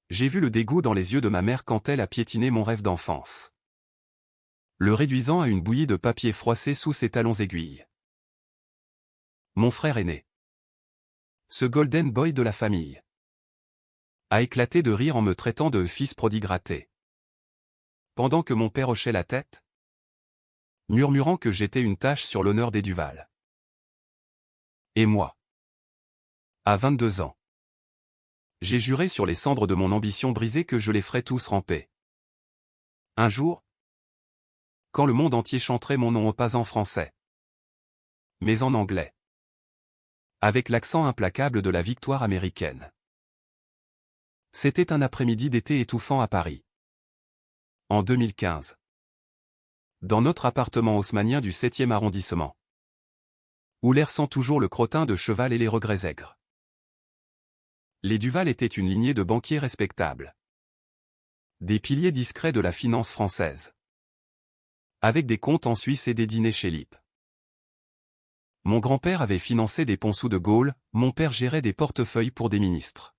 J'ai vu le dégoût dans les yeux de ma mère quand elle a piétiné mon rêve d'enfance, le réduisant à une bouillie de papier froissé sous ses talons aiguilles. Mon frère aîné, ce golden boy de la famille, a éclaté de rire en me traitant de fils prodigue raté. Pendant que mon père hochait la tête, murmurant que j'étais une tache sur l'honneur des Duval. Et moi, à 22 ans, j'ai juré sur les cendres de mon ambition brisée que je les ferais tous ramper. Un jour, quand le monde entier chanterait mon nom pas en français, mais en anglais, avec l'accent implacable de la victoire américaine. C'était un après-midi d'été étouffant à Paris. En 2015. Dans notre appartement haussmannien du 7e arrondissement, où l'air sent toujours le crottin de cheval et les regrets aigres. Les Duval étaient une lignée de banquiers respectables. Des piliers discrets de la finance française. Avec des comptes en Suisse et des dîners chez Lippe. Mon grand-père avait financé des ponceaux de Gaulle, mon père gérait des portefeuilles pour des ministres.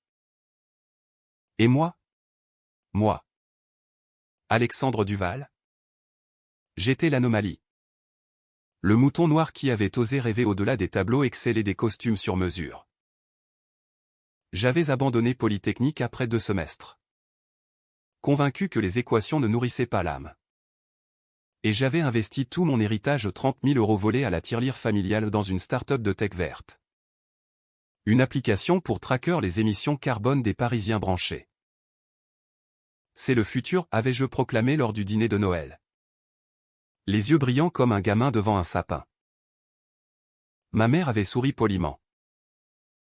Et moi, Alexandre Duval, j'étais l'anomalie. Le mouton noir qui avait osé rêver au-delà des tableaux Excel et des costumes sur mesure. J'avais abandonné Polytechnique après 2 semestres. Convaincu que les équations ne nourrissaient pas l'âme. Et j'avais investi tout mon héritage 30 000 € volés à la tirelire familiale dans une start-up de tech verte. Une application pour traquer les émissions carbone des Parisiens branchés. C'est le futur, avais-je proclamé lors du dîner de Noël. Les yeux brillants comme un gamin devant un sapin. Ma mère avait souri poliment.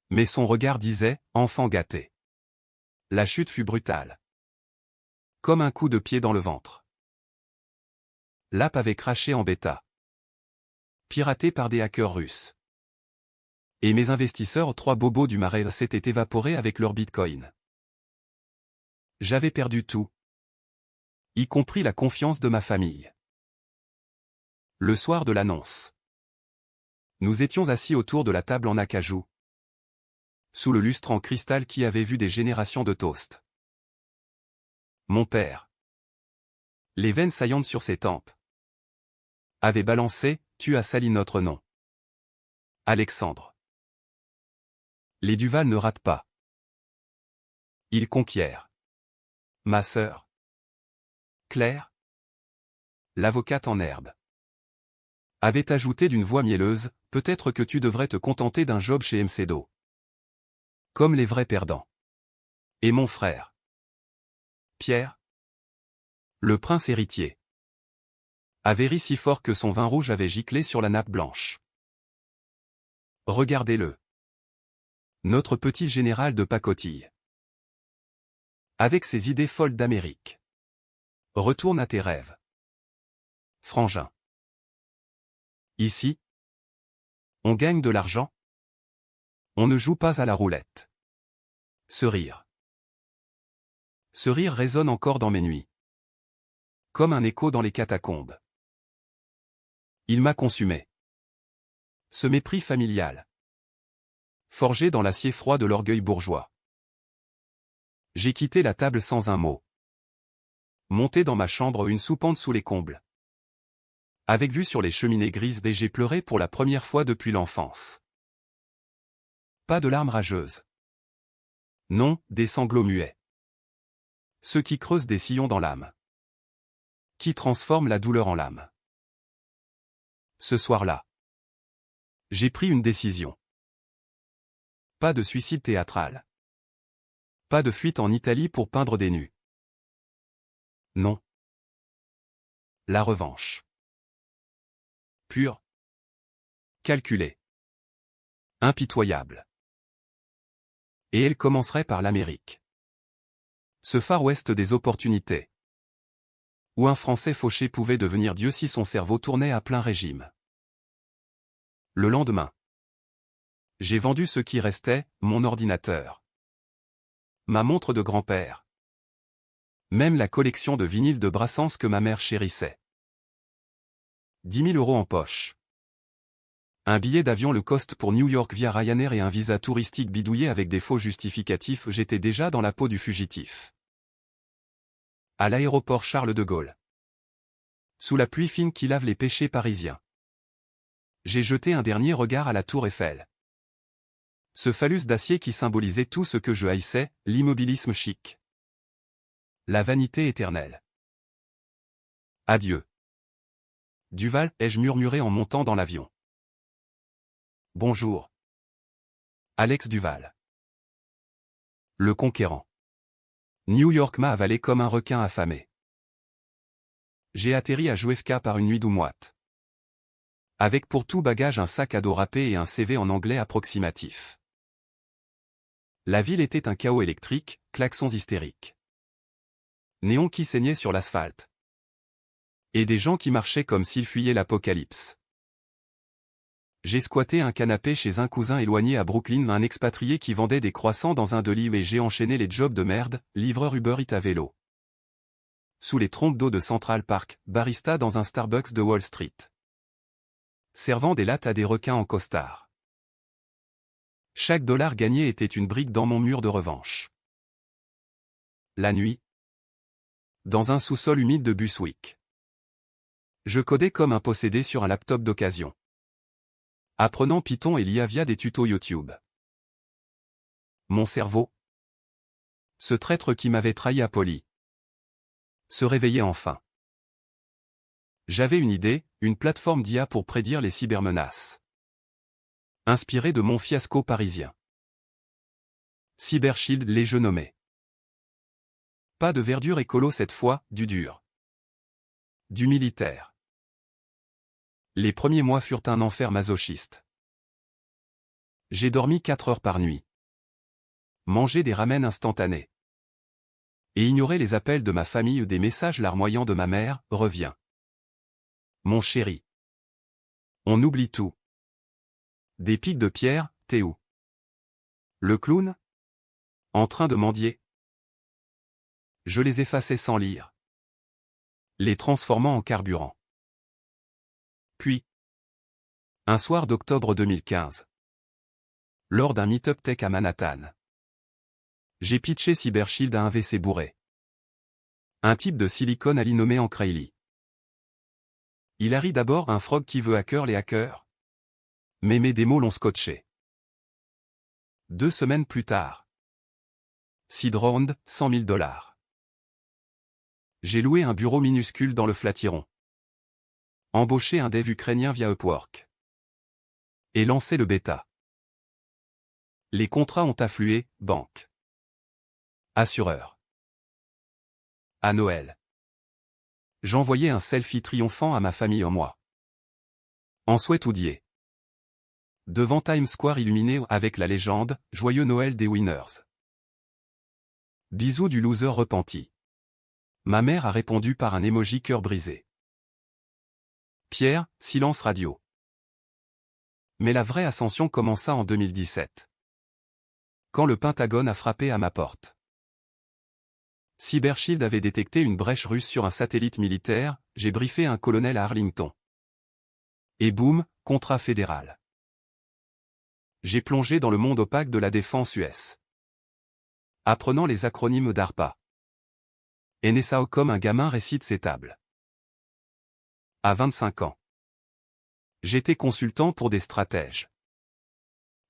Mais son regard disait, enfant gâté. La chute fut brutale. Comme un coup de pied dans le ventre. L'app avait craché en bêta. Piraté par des hackers russes. Et mes investisseurs 3 bobos du Marais s'étaient évaporés avec leur bitcoin. J'avais perdu tout. Y compris la confiance de ma famille. Le soir de l'annonce. Nous étions assis autour de la table en acajou. Sous le lustre en cristal qui avait vu des générations de toast. Mon père, les veines saillantes sur ses tempes, avait balancé, tu as sali notre nom. Alexandre. Les Duval ne ratent pas. Ils conquièrent. Ma sœur. Claire, l'avocate en herbe, avait ajouté d'une voix mielleuse, peut-être que tu devrais te contenter d'un job chez MCDO. Comme les vrais perdants. Et mon frère. Pierre, le prince héritier, avait ri si fort que son vin rouge avait giclé sur la nappe blanche. Regardez-le. Notre petit général de pacotille. Avec ses idées folles d'Amérique. Retourne à tes rêves. Frangin. Ici, on gagne de l'argent. On ne joue pas à la roulette. Ce rire. Ce rire résonne encore dans mes nuits. Comme un écho dans les catacombes. Il m'a consumé. Ce mépris familial. Forgé dans l'acier froid de l'orgueil bourgeois. J'ai quitté la table sans un mot. Monté dans ma chambre une soupente sous les combles. Avec vue sur les cheminées grises j'ai pleuré pour la première fois depuis l'enfance. Pas de larmes rageuses. Non, des sanglots muets. Ceux qui creusent des sillons dans l'âme. Qui transforment la douleur en lame. Ce soir-là, j'ai pris une décision. Pas de suicide théâtral. Pas de fuite en Italie pour peindre des nus. Non. La revanche. Pure. Calculée. Impitoyable. Et elle commencerait par l'Amérique. Ce Far West des opportunités. Où un Français fauché pouvait devenir Dieu si son cerveau tournait à plein régime. Le lendemain. J'ai vendu ce qui restait, mon ordinateur. Ma montre de grand-père. Même la collection de vinyles de Brassens que ma mère chérissait. 10 000 € en poche. Un billet d'avion low cost pour New York via Ryanair et un visa touristique bidouillé avec des faux justificatifs, j'étais déjà dans la peau du fugitif. À l'aéroport Charles de Gaulle. Sous la pluie fine qui lave les péchés parisiens. J'ai jeté un dernier regard à la tour Eiffel. Ce phallus d'acier qui symbolisait tout ce que je haïssais, l'immobilisme chic. La vanité éternelle. Adieu. Duval, ai-je murmuré en montant dans l'avion. Bonjour. Alex Duval. Le conquérant. New York m'a avalé comme un requin affamé. J'ai atterri à JFK par une nuit doumoite. Avec pour tout bagage un sac à dos râpé et un CV en anglais approximatif. La ville était un chaos électrique, klaxons hystériques. Néons qui saignaient sur l'asphalte. Et des gens qui marchaient comme s'ils fuyaient l'apocalypse. J'ai squatté un canapé chez un cousin éloigné à Brooklyn, un expatrié qui vendait des croissants dans un deli, et j'ai enchaîné les jobs de merde, livreur Uber Eats à vélo. Sous les trompes d'eau de Central Park, barista dans un Starbucks de Wall Street. Servant des lattes à des requins en costard. Chaque dollar gagné était une brique dans mon mur de revanche. La nuit. Dans un sous-sol humide de Bushwick. Je codais comme un possédé sur un laptop d'occasion. Apprenant Python et l'IA via des tutos YouTube. Mon cerveau. Ce traître qui m'avait trahi à Poly. Se réveillait enfin. J'avais une idée, une plateforme d'IA pour prédire les cybermenaces. Inspiré de mon fiasco parisien. CyberShield, les jeux nommés. Pas de verdure écolo cette fois, du dur. Du militaire. Les premiers mois furent un enfer masochiste. J'ai dormi 4 heures par nuit. Mangé des ramen instantanés. Et ignoré les appels de ma famille ou des messages larmoyants de ma mère, reviens. Mon chéri. On oublie tout. Des pics de pierre, t'es où? Le clown? En train de mendier. Je les effaçais sans lire. Les transformant en carburant. Puis, un soir d'octobre 2015. Lors d'un meet-up tech à Manhattan. J'ai pitché CyberShield à un VC bourré. Un type de Silicon Valley nommé Ancrayli. Il a ri d'abord, un frog qui veut hacker les hackers. Mais mes démos l'ont scotché. 2 semaines plus tard. Seed round, $100 000. J'ai loué un bureau minuscule dans le Flatiron. Embauché un dev ukrainien via Upwork. Et lancé le bêta. Les contrats ont afflué, banque. Assureur. À Noël. J'envoyais un selfie triomphant à ma famille en moi. En souhait oudier. Devant Times Square illuminé avec la légende « Joyeux Noël des winners ». Bisous du loser repenti. Ma mère a répondu par un emoji cœur brisé. Pierre, silence radio. Mais la vraie ascension commença en 2017. Quand le Pentagone a frappé à ma porte. CyberShield avait détecté une brèche russe sur un satellite militaire, j'ai briefé un colonel à Arlington. Et boum, contrat fédéral. J'ai plongé dans le monde opaque de la défense US. Apprenant les acronymes d'ARPA. NSAO comme un gamin récite ses tables. À 25 ans. J'étais consultant pour des stratèges.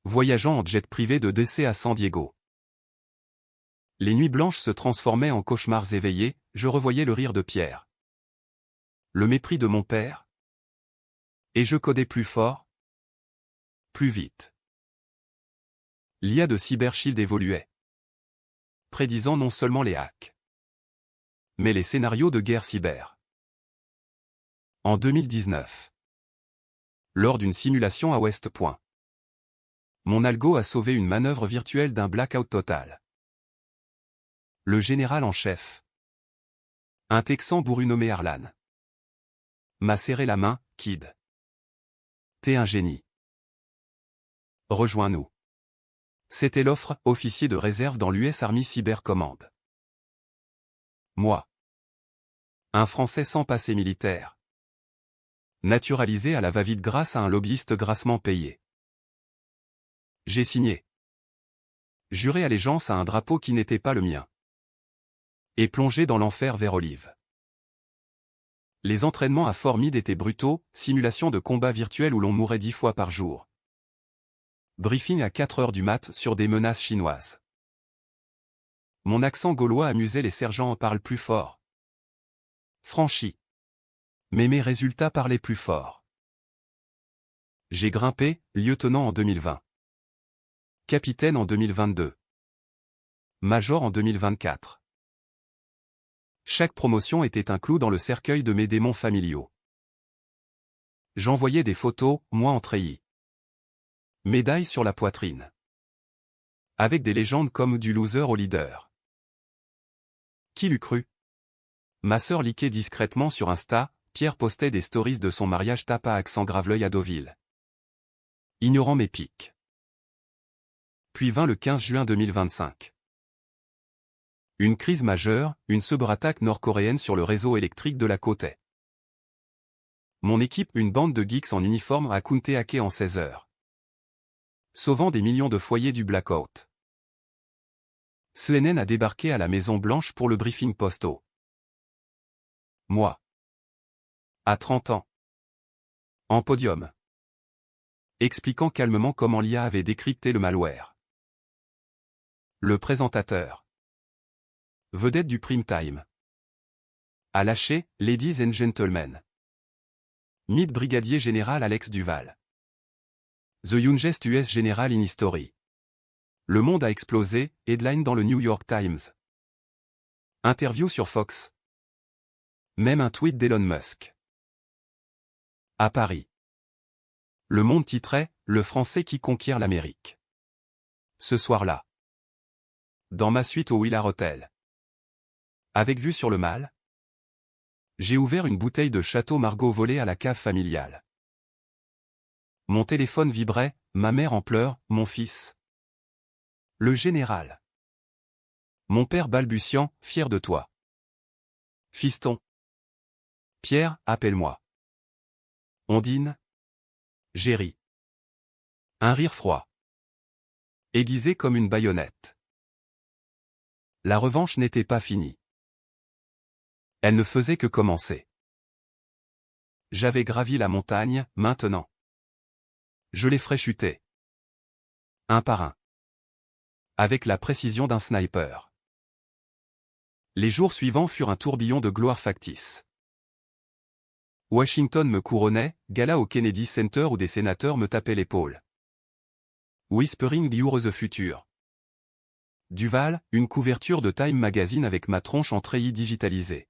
Voyageant en jet privé de DC à San Diego. Les nuits blanches se transformaient en cauchemars éveillés, je revoyais le rire de Pierre. Le mépris de mon père. Et je codais plus fort. Plus vite. L'IA de CyberShield évoluait. Prédisant non seulement les hacks, mais les scénarios de guerre cyber. En 2019. Lors d'une simulation à West Point. Mon algo a sauvé une manœuvre virtuelle d'un blackout total. Le général en chef. Un Texan bourru nommé Harlan. M'a serré la main, kid. T'es un génie. Rejoins-nous. C'était l'offre, officier de réserve dans l'US Army Cyber Command. Moi. Un Français sans passé militaire. Naturalisé à la va-vite grâce à un lobbyiste grassement payé. J'ai signé. Juré allégeance à un drapeau qui n'était pas le mien. Et plongé dans l'enfer vers Olive. Les entraînements à Fort Meade étaient brutaux, simulation de combat virtuel où l'on mourait 10 fois par jour. Briefing à 4 heures du mat sur des menaces chinoises. Mon accent gaulois amusait les sergents en parle plus fort. Franchi. Mais mes résultats parlaient plus fort. J'ai grimpé, lieutenant en 2020. Capitaine en 2022. Major en 2024. Chaque promotion était un clou dans le cercueil de mes démons familiaux. J'envoyais des photos, moi en treillis. Médaille sur la poitrine. Avec des légendes comme du loser au leader. Qui l'eût cru? Ma sœur liquait discrètement sur Insta, Pierre postait des stories de son mariage tapa accent Graveleuil à Deauville. Ignorant mes pics. Puis vint le 15 juin 2025. Une crise majeure, une cyberattaque nord-coréenne sur le réseau électrique de la côte est. Mon équipe, une bande de geeks en uniforme a counté-hacké en 16 heures. Sauvant des millions de foyers du blackout. CNN a débarqué à la Maison Blanche pour le briefing posto. Moi. À 30 ans. En podium. Expliquant calmement comment l'IA avait décrypté le malware. Le présentateur. Vedette du prime time. À lâcher, ladies and gentlemen. Mythe brigadier général Alex Duval. The youngest US General in History. Le monde a explosé, headline dans le New York Times. Interview sur Fox. Même un tweet d'Elon Musk. À Paris. Le Monde titrait « Le Français qui conquiert l'Amérique ». Ce soir-là. Dans ma suite au Willard Hotel. Avec vue sur le Mall. J'ai ouvert une bouteille de Château Margaux volée à la cave familiale. Mon téléphone vibrait, ma mère en pleurs, mon fils. Le général. Mon père balbutiant, fier de toi. Fiston. Pierre, appelle-moi. Ondine. J'ai ri. Un rire froid. Aiguisé comme une baïonnette. La revanche n'était pas finie. Elle ne faisait que commencer. J'avais gravi la montagne, maintenant. Je les ferais chuter. Un par un. Avec la précision d'un sniper. Les jours suivants furent un tourbillon de gloire factice. Washington me couronnait, gala au Kennedy Center où des sénateurs me tapaient l'épaule. Whispering the future. Duval, une couverture de Time Magazine avec ma tronche en treillis digitalisée.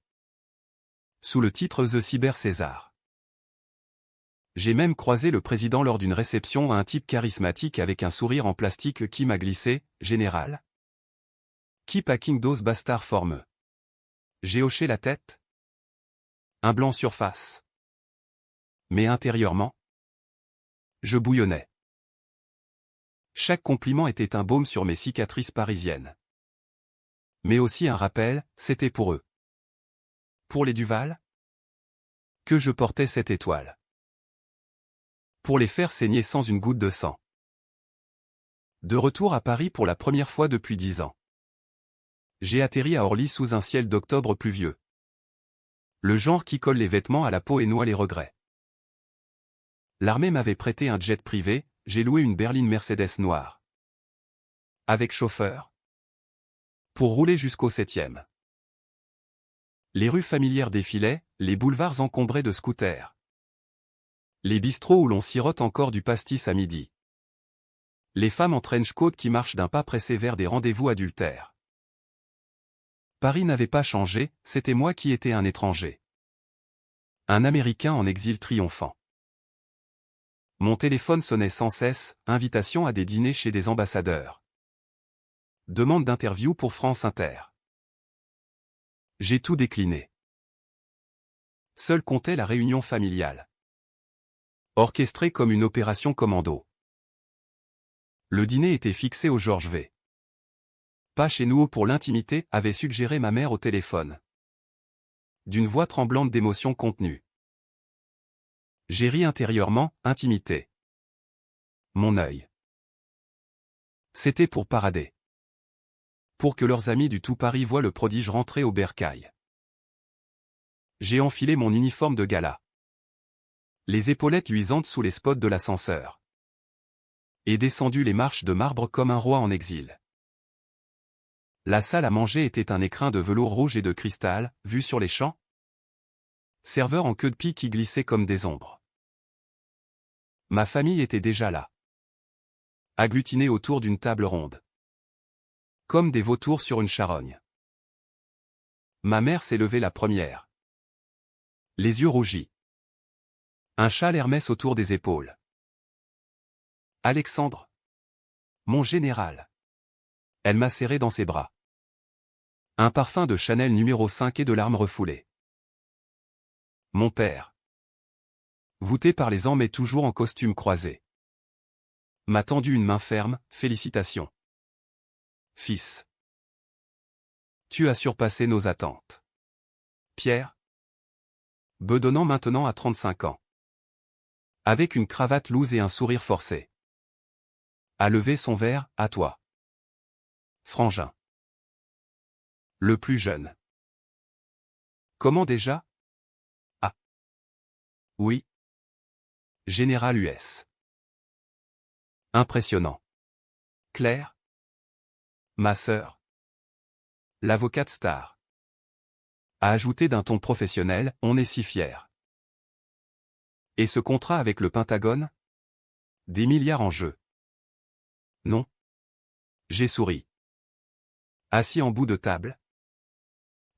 Sous le titre The Cyber César. J'ai même croisé le président lors d'une réception à un type charismatique avec un sourire en plastique qui m'a glissé, « Général ?» Keep hacking those bastards for me. J'ai hoché la tête. Un blanc surface. Mais intérieurement, je bouillonnais. Chaque compliment était un baume sur mes cicatrices parisiennes. Mais aussi un rappel, c'était pour eux. Pour les Duval, que je portais cette étoile. Pour les faire saigner sans une goutte de sang. De retour à Paris pour la première fois depuis 10 ans. J'ai atterri à Orly sous un ciel d'octobre pluvieux. Le genre qui colle les vêtements à la peau et noie les regrets. L'armée m'avait prêté un jet privé, j'ai loué une berline Mercedes noire. Avec chauffeur. Pour rouler jusqu'au 7e. Les rues familières défilaient, les boulevards encombrés de scooters. Les bistrots où l'on sirote encore du pastis à midi. Les femmes en trench coat qui marchent d'un pas pressé vers des rendez-vous adultères. Paris n'avait pas changé, c'était moi qui étais un étranger. Un Américain en exil triomphant. Mon téléphone sonnait sans cesse, invitation à des dîners chez des ambassadeurs. Demande d'interview pour France Inter. J'ai tout décliné. Seule comptait la réunion familiale. Orchestrée comme une opération commando. Le dîner était fixé au Georges V. Pas chez nous pour l'intimité, avait suggéré ma mère au téléphone. D'une voix tremblante d'émotion contenue. J'ai ri intérieurement, intimité. Mon œil. C'était pour parader. Pour que leurs amis du tout Paris voient le prodige rentrer au bercail. J'ai enfilé mon uniforme de gala. Les épaulettes luisantes sous les spots de l'ascenseur. Et descendu les marches de marbre comme un roi en exil. La salle à manger était un écrin de velours rouge et de cristal, vu sur les champs. Serveurs en queue de pie qui glissaient comme des ombres. Ma famille était déjà là. Agglutinée autour d'une table ronde. Comme des vautours sur une charogne. Ma mère s'est levée la première. Les yeux rougis. Un châle Hermès autour des épaules. Alexandre. Mon général. Elle m'a serré dans ses bras. Un parfum de Chanel numéro 5 et de larmes refoulées. Mon père. Voûté par les ans mais toujours en costume croisé. M'a tendu une main ferme, félicitations. Fils. Tu as surpassé nos attentes. Pierre. Bedonnant maintenant à 35 ans. Avec une cravate loose et un sourire forcé. A levé son verre, à toi. Frangin. Le plus jeune. Comment déjà? Ah. Oui. Général US. Impressionnant. Claire. Ma sœur. L'avocate star. A ajouté d'un ton professionnel, on est si fiers. Et ce contrat avec le Pentagone? Des milliards en jeu. Non. J'ai souri. Assis en bout de table.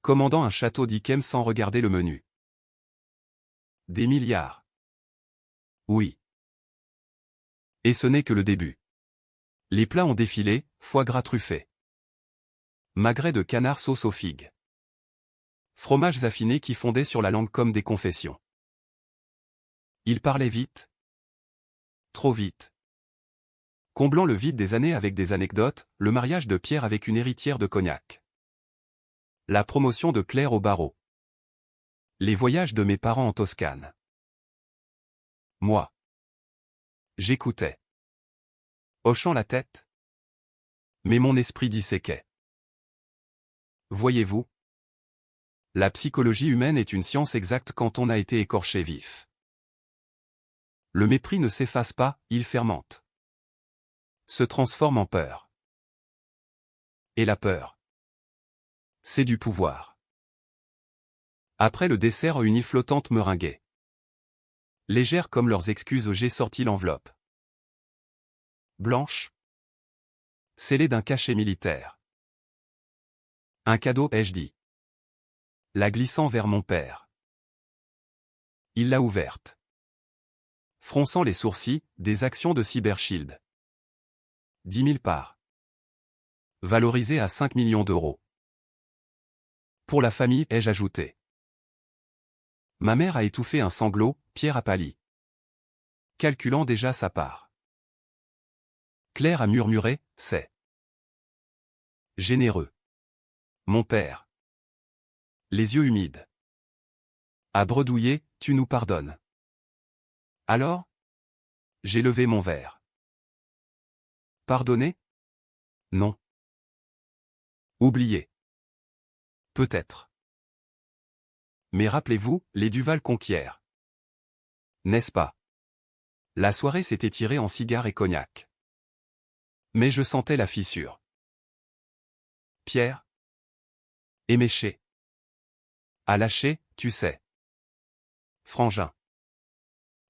Commandant un château d'Yquem sans regarder le menu. Des milliards. Oui. Et ce n'est que le début. Les plats ont défilé, foie gras truffé. Magret de canard sauce aux figues. Fromages affinés qui fondaient sur la langue comme des confessions. Il parlait vite. Trop vite. Comblant le vide des années avec des anecdotes, le mariage de Pierre avec une héritière de Cognac. La promotion de Claire au barreau. Les voyages de mes parents en Toscane. Moi. J'écoutais. Hochant la tête. Mais mon esprit disséquait. Voyez-vous? La psychologie humaine est une science exacte quand on a été écorché vif. Le mépris ne s'efface pas, il fermente. Se transforme en peur. Et la peur, c'est du pouvoir. Après le dessert une flottante meringuée. Légère comme leurs excuses, j'ai sorti l'enveloppe. Blanche. Scellée d'un cachet militaire. Un cadeau, ai-je dit. La glissant vers mon père. Il l'a ouverte. Fronçant les sourcils, des actions de Cybershield. 10 000 parts. Valorisées à 5 millions d'euros. Pour la famille, ai-je ajouté. Ma mère a étouffé un sanglot, Pierre a pâli. Calculant déjà sa part. Claire a murmuré, c'est généreux. Mon père. Les yeux humides. A bredouillé, tu nous pardonnes. Alors? J'ai levé mon verre. Pardonner? Non. Oublier. Peut-être. Mais rappelez-vous, les Duval conquièrent. N'est-ce pas? La soirée s'est étirée en cigares et cognac. Mais je sentais la fissure. Pierre? Éméché. A lâché, tu sais. Frangin.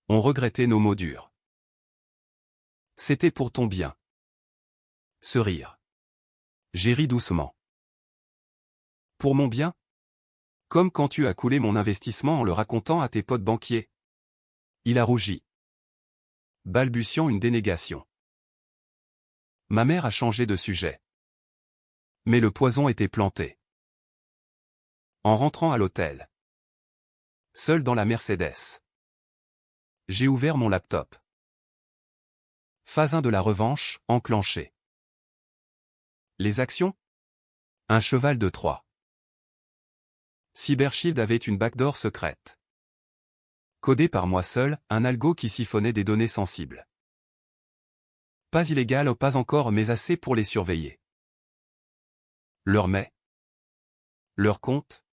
On regrettait nos mots durs. C'était pour ton bien. Ce rire. J'ai ri doucement. Pour mon bien? Comme quand tu as coulé mon investissement en le racontant à tes potes banquiers. Il a rougi. Balbutiant une dénégation. Ma mère a changé de sujet. Mais le poison était planté. En rentrant à l'hôtel. Seul dans la Mercedes. J'ai ouvert mon laptop. Phase 1 de la revanche, enclenchée. Les actions? Un cheval de Troie. Cybershield avait une backdoor secrète. Codé par moi seul, un algo qui siphonnait des données sensibles. Pas illégal, pas encore, mais assez pour les surveiller. Leur mais. Leur compte.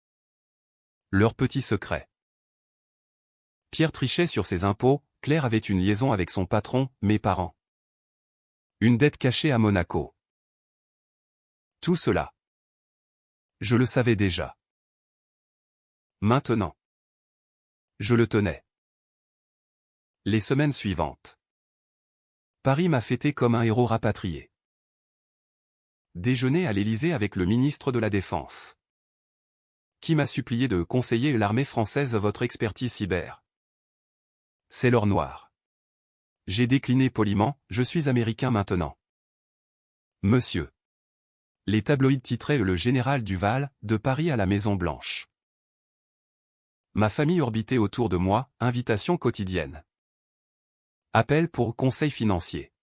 Leur petit secret. Pierre trichait sur ses impôts, Claire avait une liaison avec son patron, mes parents. Une dette cachée à Monaco. Tout cela. Je le savais déjà. Maintenant. Je le tenais. Les semaines suivantes. Paris m'a fêté comme un héros rapatrié. Déjeuner à l'Élysée avec le ministre de la Défense. Qui m'a supplié de conseiller l'armée française votre expertise cyber. C'est l'or noir. J'ai décliné poliment, je suis américain maintenant. Monsieur. Les tabloïds titraient le général Duval, de Paris à la Maison Blanche. Ma famille orbitait autour de moi, invitation quotidienne. Appel pour conseil financier.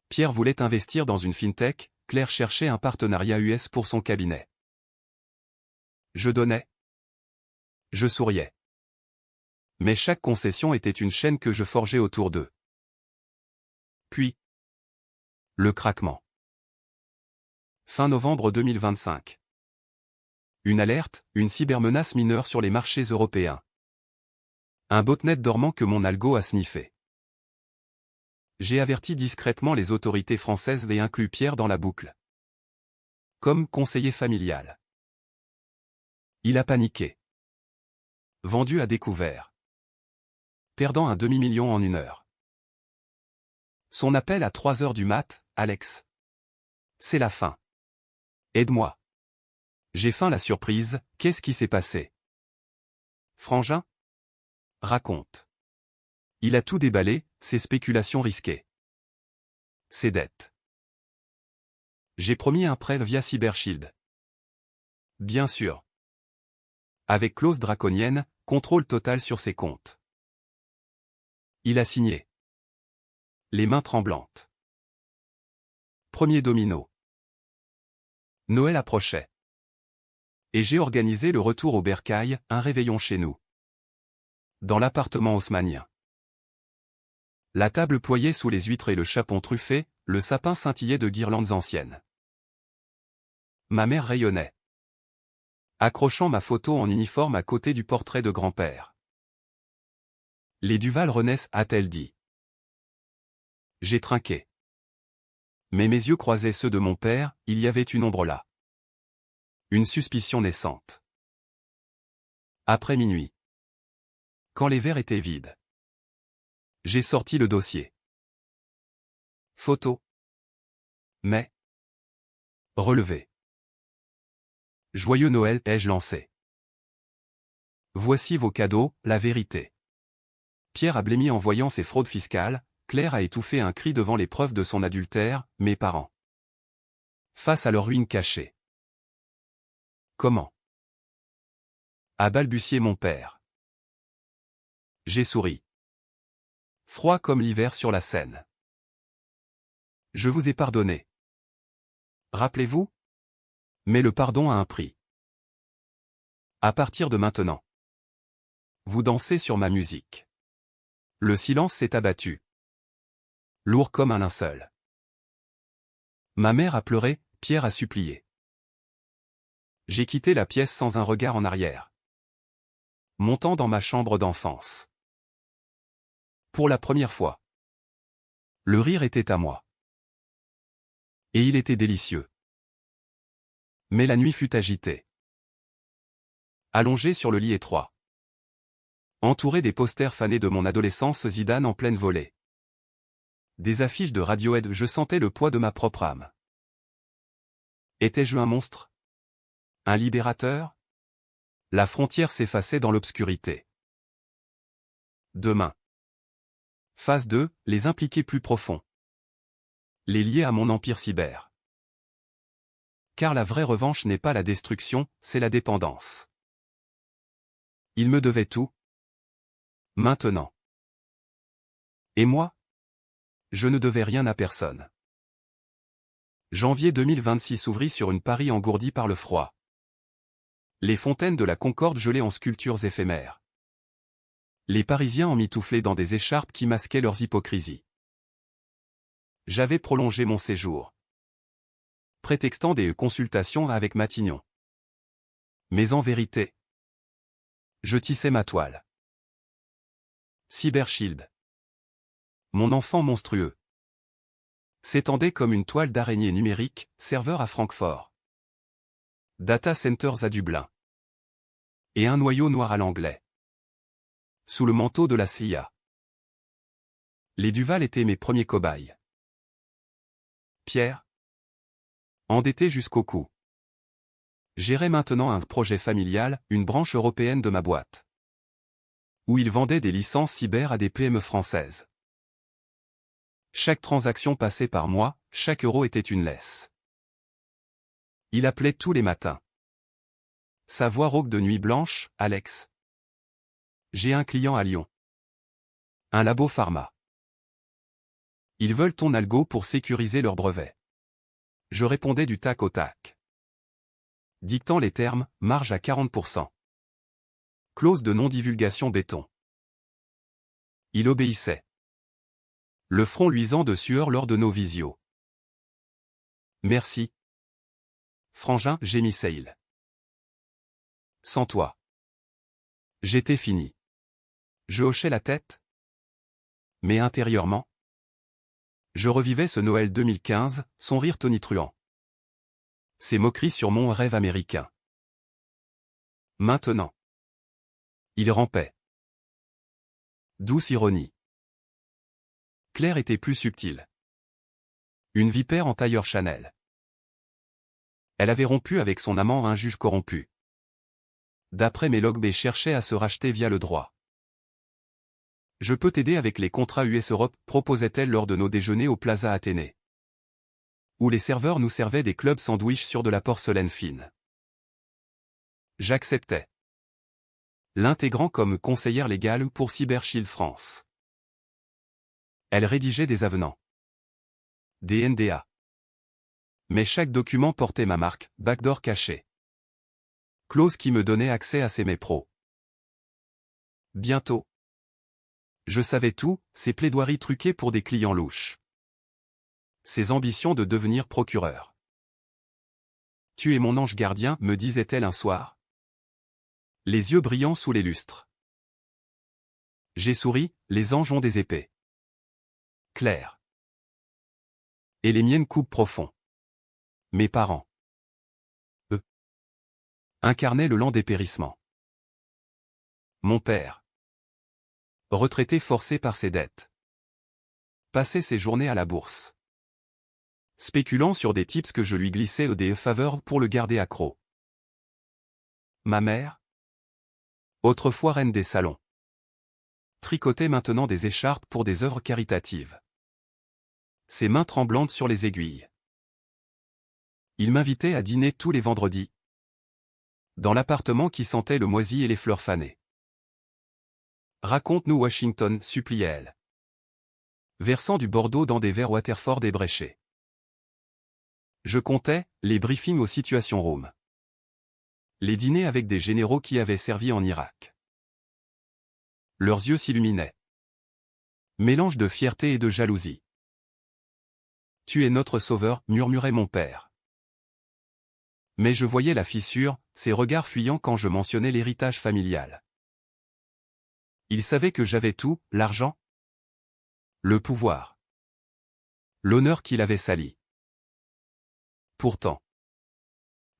Pierre voulait investir dans une fintech, Claire cherchait un partenariat US pour son cabinet. Je donnais. Je souriais. Mais chaque concession était une chaîne que je forgeais autour d'eux. Puis. Le craquement. Fin novembre 2025. Une alerte, une cybermenace mineure sur les marchés européens. Un botnet dormant que mon algo a sniffé. J'ai averti discrètement les autorités françaises et inclus Pierre dans la boucle. Comme conseiller familial. Il a paniqué. Vendu à découvert. Perdant un demi-million en 1 heure. Son appel à 3 heures du mat, Alex. C'est la fin. Aide-moi. J'ai faim, la surprise, qu'est-ce qui s'est passé? Frangin? Raconte. Il a tout déballé, ses spéculations risquées. Ses dettes. J'ai promis un prêt via CyberShield. Bien sûr. Avec clause draconienne, contrôle total sur ses comptes. Il a signé. Les mains tremblantes. Premier domino. Noël approchait. Et j'ai organisé le retour au bercail, un réveillon chez nous. Dans l'appartement haussmannien. La table ployée sous les huîtres et le chapon truffé, le sapin scintillait de guirlandes anciennes. Ma mère rayonnait. Accrochant ma photo en uniforme à côté du portrait de grand-père. Les Duval renaissent, a-t-elle dit. J'ai trinqué. Mais mes yeux croisaient ceux de mon père, il y avait une ombre là. Une suspicion naissante. Après minuit. Quand les verres étaient vides. J'ai sorti le dossier. Photo. Mais. Relevé. Joyeux Noël, ai-je lancé. Voici vos cadeaux, la vérité. Pierre a blêmi en voyant ses fraudes fiscales, Claire a étouffé un cri devant les preuves de son adultère, mes parents. Face à leur ruine cachée. Comment? A balbutié mon père. J'ai souri. Froid comme l'hiver sur la Seine. Je vous ai pardonné. Rappelez-vous? Mais le pardon a un prix. À partir de maintenant. Vous dansez sur ma musique. Le silence s'est abattu. Lourd comme un linceul. Ma mère a pleuré, Pierre a supplié. J'ai quitté la pièce sans un regard en arrière. Montant dans ma chambre d'enfance. Pour la première fois. Le rire était à moi. Et il était délicieux. Mais la nuit fut agitée. Allongé sur le lit étroit. Entouré des posters fanés de mon adolescence, Zidane en pleine volée. Des affiches de Radiohead, je sentais le poids de ma propre âme. Étais-je un monstre? Un libérateur? La frontière s'effaçait dans l'obscurité. Demain. Phase 2, les impliqués plus profonds. Les liés à mon empire cyber. Car la vraie revanche n'est pas la destruction, c'est la dépendance. Il me devait tout. Maintenant. Et moi? Je ne devais rien à personne. Janvier 2026 s'ouvrit sur une Paris engourdie par le froid. Les fontaines de la Concorde gelées en sculptures éphémères. Les Parisiens emmitouflés dans des écharpes qui masquaient leurs hypocrisies. J'avais prolongé mon séjour, prétextant des consultations avec Matignon. Mais en vérité, je tissais ma toile. Cybershield, mon enfant monstrueux, s'étendait comme une toile d'araignée numérique, serveur à Francfort, data centers à Dublin, et un noyau noir à l'anglais, sous le manteau de la CIA. Les Duval étaient mes premiers cobayes. Pierre, endetté jusqu'au cou, gérait maintenant un projet familial, une branche européenne de ma boîte, où il vendait des licences cyber à des PME françaises. Chaque transaction passée par moi, chaque euro était une laisse. Il appelait tous les matins. Sa voix rauque de nuit blanche, Alex. J'ai un client à Lyon. Un labo pharma. Ils veulent ton algo pour sécuriser leur brevet. Je répondais du tac au tac, dictant les termes, marge à 40%. Clause de non-divulgation béton. Il obéissait. Le front luisant de sueur lors de nos visios. Merci. Frangin, gémissait-il. Sans toi, j'étais fini. Je hochais la tête. Mais intérieurement, je revivais ce Noël 2015, son rire tonitruant. Ses moqueries sur mon rêve américain. Maintenant, il rampait. Douce ironie. Claire était plus subtile. Une vipère en tailleur Chanel. Elle avait rompu avec son amant un juge corrompu. D'après mes logs, B cherchait à se racheter via le droit. Je peux t'aider avec les contrats US Europe, proposait-elle lors de nos déjeuners au Plaza Athénée, où les serveurs nous servaient des clubs sandwich sur de la porcelaine fine. J'acceptais, l'intégrant comme conseillère légale pour Cybershield France. Elle rédigeait des avenants, des NDA. Mais chaque document portait ma marque, backdoor caché. Clause qui me donnait accès à ces mépros. Bientôt. Je savais tout, ses plaidoiries truquées pour des clients louches. Ses ambitions de devenir procureur. Tu es mon ange gardien, me disait-elle un soir, les yeux brillants sous les lustres. J'ai souri, les anges ont des épées. Claire. Et les miennes coupent profond. Mes parents, eux, incarnaient le lent dépérissement. Mon père, retraité forcé par ses dettes, passait ses journées à la bourse, spéculant sur des tips que je lui glissais des faveurs pour le garder accro. Ma mère, autrefois reine des salons, tricotait maintenant des écharpes pour des œuvres caritatives. Ses mains tremblantes sur les aiguilles. Il m'invitait à dîner tous les vendredis, dans l'appartement qui sentait le moisi et les fleurs fanées. Raconte-nous Washington, suppliait-elle, versant du Bordeaux dans des verres Waterford ébréchés. Je comptais les briefings aux situations room, les dîners avec des généraux qui avaient servi en Irak. Leurs yeux s'illuminaient. Mélange de fierté et de jalousie. Tu es notre sauveur, murmurait mon père. Mais je voyais la fissure, ses regards fuyants quand je mentionnais l'héritage familial. Il savait que j'avais tout, l'argent, le pouvoir, l'honneur qu'il avait sali. Pourtant,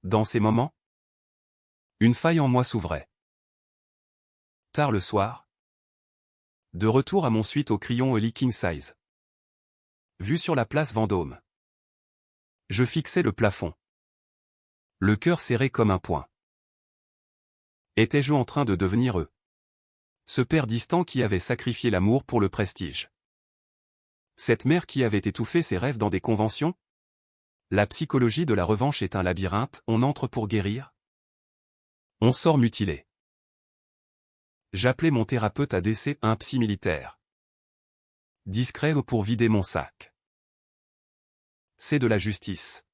dans ces moments, une faille en moi s'ouvrait. Tard le soir, de retour à mon suite au crayon Lee King Size, vu sur la place Vendôme, je fixais le plafond, le cœur serré comme un poing. Étais-je en train de devenir eux, ce père distant qui avait sacrifié l'amour pour le prestige, cette mère qui avait étouffé ses rêves dans des conventions? La psychologie de la revanche est un labyrinthe, on entre pour guérir, on sort mutilé. J'appelais mon thérapeute à décès un psy militaire, discret pour vider mon sac. C'est de la justice.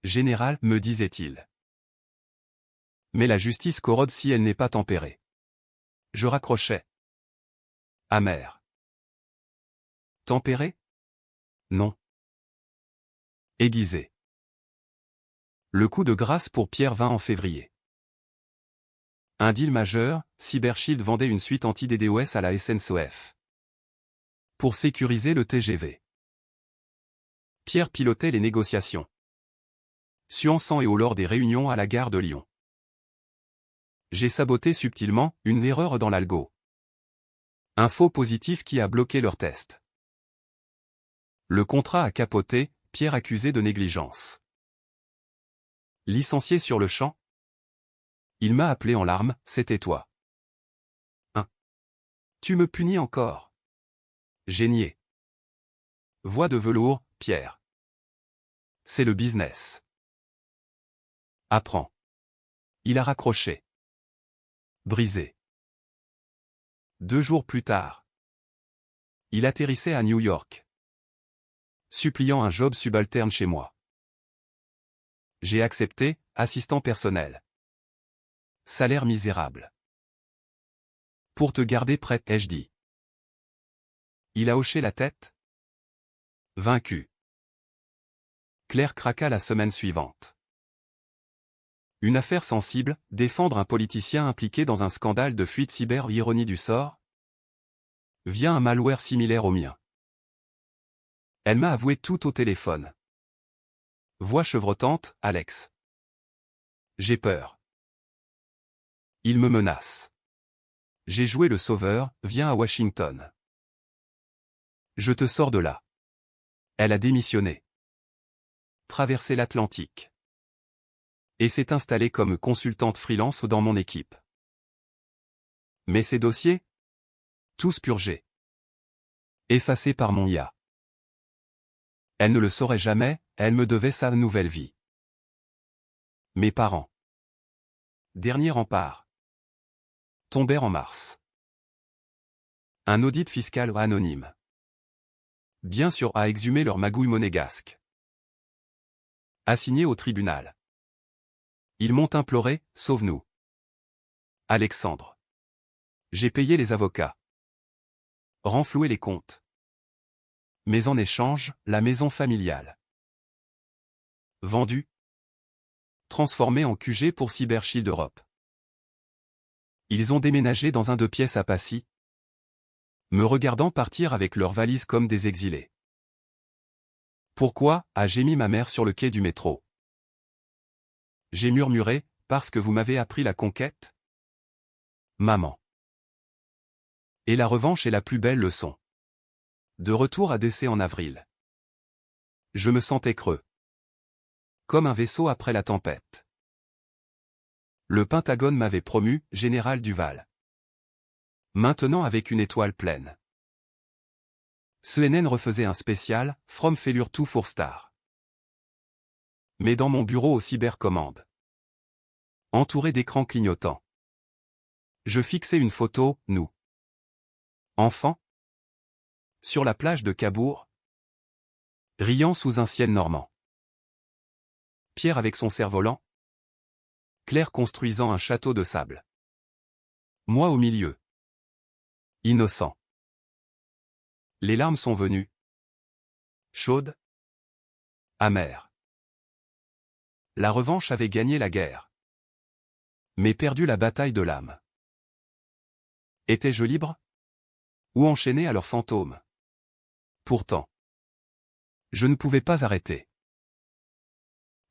Général, me disait-il. Mais la justice corrode si elle n'est pas tempérée. Je raccrochais. Amer. Tempéré? Non. Aiguisé. Le coup de grâce pour Pierre vint en février. Un deal majeur, CyberShield vendait une suite anti-DDoS à la SNCF. Pour sécuriser le TGV. Pierre pilotait les négociations. Suant sang et eau lors des réunions à la gare de Lyon. J'ai saboté subtilement une erreur dans l'algo. Un faux positif qui a bloqué leur test. Le contrat a capoté, Pierre accusé de négligence. Licencié sur le champ? Il m'a appelé en larmes, c'était toi. Tu me punis encore. J'ai nié. Voix de velours, Pierre. C'est le business. Apprends. Il a raccroché. Brisé. 2 jours plus tard. Il atterrissait à New York. Suppliant un job subalterne chez moi. J'ai accepté, assistant personnel. Salaire misérable. Pour te garder prêt, ai-je dit. Il a hoché la tête. Vaincu. Claire craqua la semaine suivante. Une affaire sensible, défendre un politicien impliqué dans un scandale de fuite cyber, ironie du sort? Via un malware similaire au mien. Elle m'a avoué tout au téléphone. Voix chevrotante, Alex. J'ai peur. Il me menace. J'ai joué le sauveur, viens à Washington. Je te sors de là. Elle a démissionné. Traversé l'Atlantique. Et s'est installée comme consultante freelance dans mon équipe. Mais ces dossiers? Tous purgés. Effacés par mon IA. Elle ne le saurait jamais, elle me devait sa nouvelle vie. Mes parents. Dernier rempart. Tombèrent en mars. Un audit fiscal anonyme. Bien sûr a exhumé leur magouille monégasque. Assigné au tribunal. Ils m'ont imploré, sauve-nous. Alexandre. J'ai payé les avocats. Renfloué les comptes. Mais en échange, la maison familiale. Vendue. Transformée en QG pour CyberShield Europe. Ils ont déménagé dans un 2 pièces à Passy. Me regardant partir avec leurs valises comme des exilés. Pourquoi, a gémi ma mère sur le quai du métro. J'ai murmuré, parce que vous m'avez appris la conquête? Maman. Et la revanche est la plus belle leçon. De retour à DC en avril. Je me sentais creux. Comme un vaisseau après la tempête. Le Pentagone m'avait promu, général Duval. Maintenant avec une étoile pleine. CNN refaisait un spécial, From Failure to Four Star. Mais dans mon bureau au cybercommande. Entouré d'écrans clignotants. Je fixais une photo, nous. Enfants. Sur la plage de Cabourg. Riant sous un ciel normand. Pierre avec son cerf-volant. Claire construisant un château de sable. Moi au milieu. Innocent. Les larmes sont venues. Chaudes. Amères. La revanche avait gagné la guerre. Mais perdu la bataille de l'âme. Étais-je libre? Ou enchaîné à leurs fantômes? Pourtant. Je ne pouvais pas arrêter.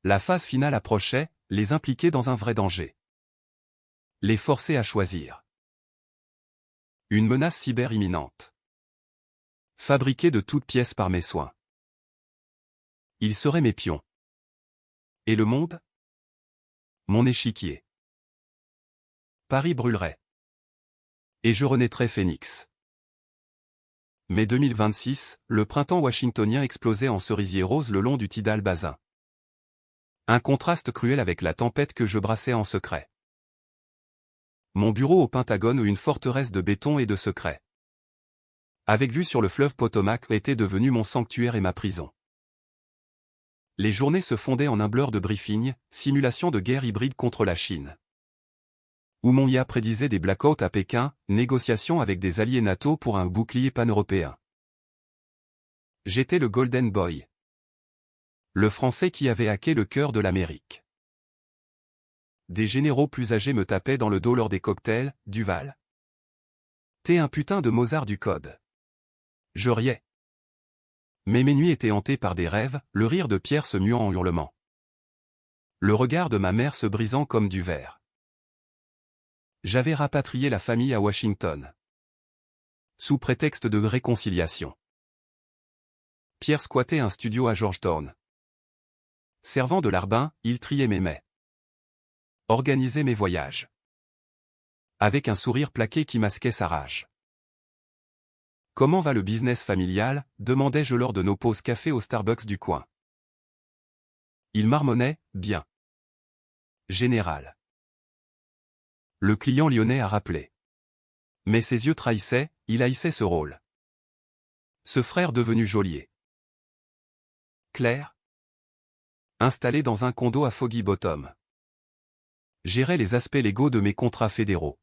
La phase finale approchait, les impliquer dans un vrai danger. Les forcer à choisir. Une menace cyber imminente. Fabriquée de toutes pièces par mes soins. Ils seraient mes pions. Et le monde? Mon échiquier. Paris brûlerait. Et je renaîtrais phénix. Mais 2026, le printemps washingtonien explosait en cerisier rose le long du Tidal Bazin. Un contraste cruel avec la tempête que je brassais en secret. Mon bureau au Pentagone ou une forteresse de béton et de secrets. Avec vue sur le fleuve Potomac était devenu mon sanctuaire et ma prison. Les journées se fondaient en un blur de briefing, simulation de guerre hybride contre la Chine. Où mon IA prédisait des blackouts à Pékin, négociations avec des alliés NATO pour un bouclier pan-européen. J'étais le Golden Boy. Le Français qui avait hacké le cœur de l'Amérique. Des généraux plus âgés me tapaient dans le dos lors des cocktails, Duval. T'es un putain de Mozart du code. Je riais. Mais mes nuits étaient hantées par des rêves, le rire de Pierre se muant en hurlements. Le regard de ma mère se brisant comme du verre. J'avais rapatrié la famille à Washington. Sous prétexte de réconciliation. Pierre squattait un studio à Georgetown. Servant de larbin, il triait mes mets. Organisait mes voyages. Avec un sourire plaqué qui masquait sa rage. Comment va le business familial, demandai-je lors de nos pauses café au Starbucks du coin. Il marmonnait, bien. Général. Le client lyonnais a rappelé. Mais ses yeux trahissaient, il haïssait ce rôle. Ce frère devenu geôlier. Claire. Installé dans un condo à Foggy Bottom. Gérait les aspects légaux de mes contrats fédéraux.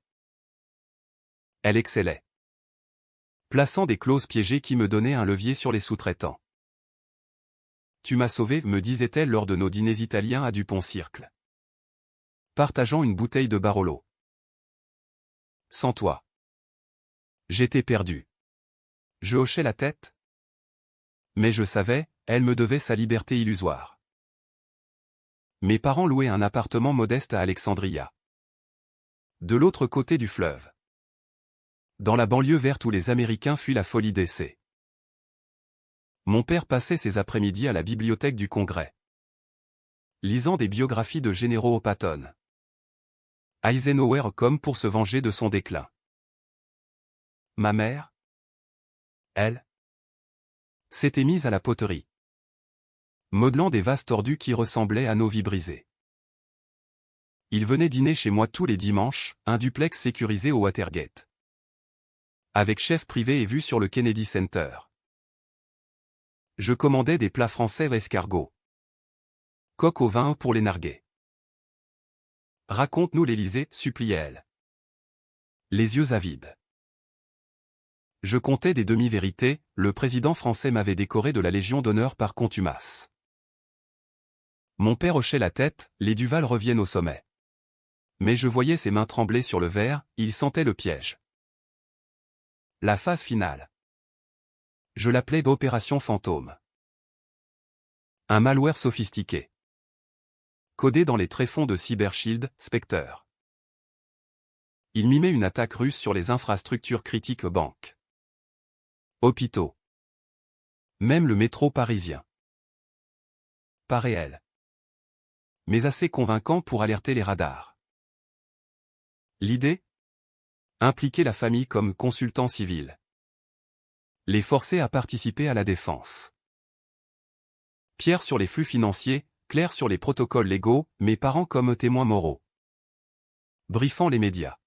Elle excellait. Plaçant des clauses piégées qui me donnaient un levier sur les sous-traitants. Tu m'as sauvé, me disait-elle lors de nos dîners italiens à Dupont-Circle. Partageant une bouteille de Barolo. Sans toi. J'étais perdu. Je hochais la tête. Mais je savais, elle me devait sa liberté illusoire. Mes parents louaient un appartement modeste à Alexandria. De l'autre côté du fleuve. Dans la banlieue verte où les Américains fuient la folie d'essai. Mon père passait ses après-midi à la bibliothèque du Congrès. Lisant des biographies de généraux au Patton. Eisenhower comme pour se venger de son déclin. Ma mère, elle, s'était mise à la poterie. Modelant des vases tordus qui ressemblaient à nos vies brisées. Il venait dîner chez moi tous les dimanches, un duplex sécurisé au Watergate. Avec chef privé et vue sur le Kennedy Center. Je commandais des plats français escargots. Coq au vin pour les narguer. Raconte-nous l'Élysée, suppliait-elle. Les yeux avides. Je comptais des demi-vérités, le président français m'avait décoré de la Légion d'honneur par contumace. Mon père hochait la tête, les Duval reviennent au sommet. Mais je voyais ses mains trembler sur le verre, il sentait le piège. La phase finale. Je l'appelais d'opération fantôme. Un malware sophistiqué. Codé dans les tréfonds de CyberShield, Spectre. Il mimait une attaque russe sur les infrastructures critiques banques. Hôpitaux. Même le métro parisien. Pas réel. Mais assez convaincant pour alerter les radars. L'idée ? Impliquer la famille comme consultant civil. Les forcer à participer à la défense. Pierre sur les flux financiers, Claire sur les protocoles légaux, mes parents comme témoins moraux. Briefant les médias.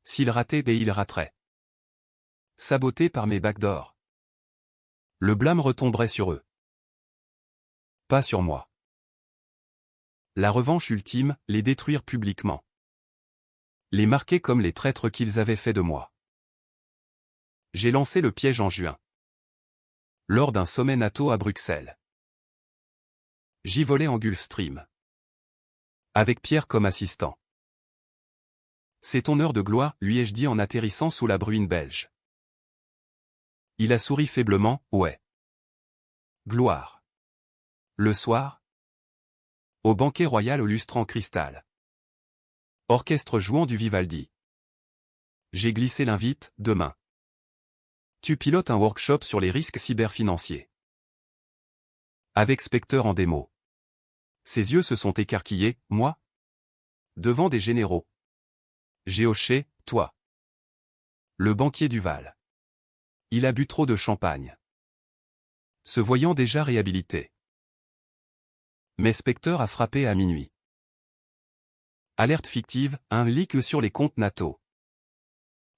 S'ils rataient, ils rateraient. Sabotés par mes backdoors. Le blâme retomberait sur eux. Pas sur moi. La revanche ultime, les détruire publiquement. Les marquer comme les traîtres qu'ils avaient fait de moi. J'ai lancé le piège en juin. Lors d'un sommet NATO à Bruxelles. J'y volais en Gulfstream. Avec Pierre comme assistant. C'est ton heure de gloire, lui ai-je dit en atterrissant sous la bruine belge. Il a souri faiblement, ouais. Gloire. Le soir. Au banquet royal au lustre en cristal. Orchestre jouant du Vivaldi. J'ai glissé l'invite, demain. Tu pilotes un workshop sur les risques cyberfinanciers. Avec Spectre en démo. Ses yeux se sont écarquillés, moi. Devant des généraux. J'ai hoché, toi. Le banquier Duval. Il a bu trop de champagne. Se voyant déjà réhabilité. Mais Spectre a frappé à minuit. Alerte fictive, un leak sur les comptes NATO.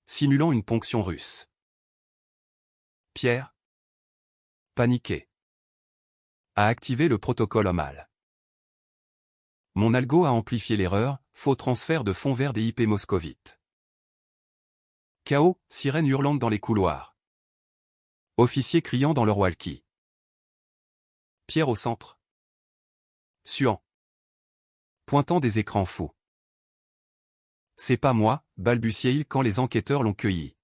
Simulant une ponction russe. Pierre. Paniqué. A activé le protocole OMAL. Mon algo a amplifié l'erreur, faux transfert de fonds vers des IP moscovites. Chaos, sirène hurlante dans les couloirs. Officiers criant dans leur walkie. Pierre au centre. Suant. Pointant des écrans fous. C'est pas moi, balbutiait-il quand les enquêteurs l'ont cueilli.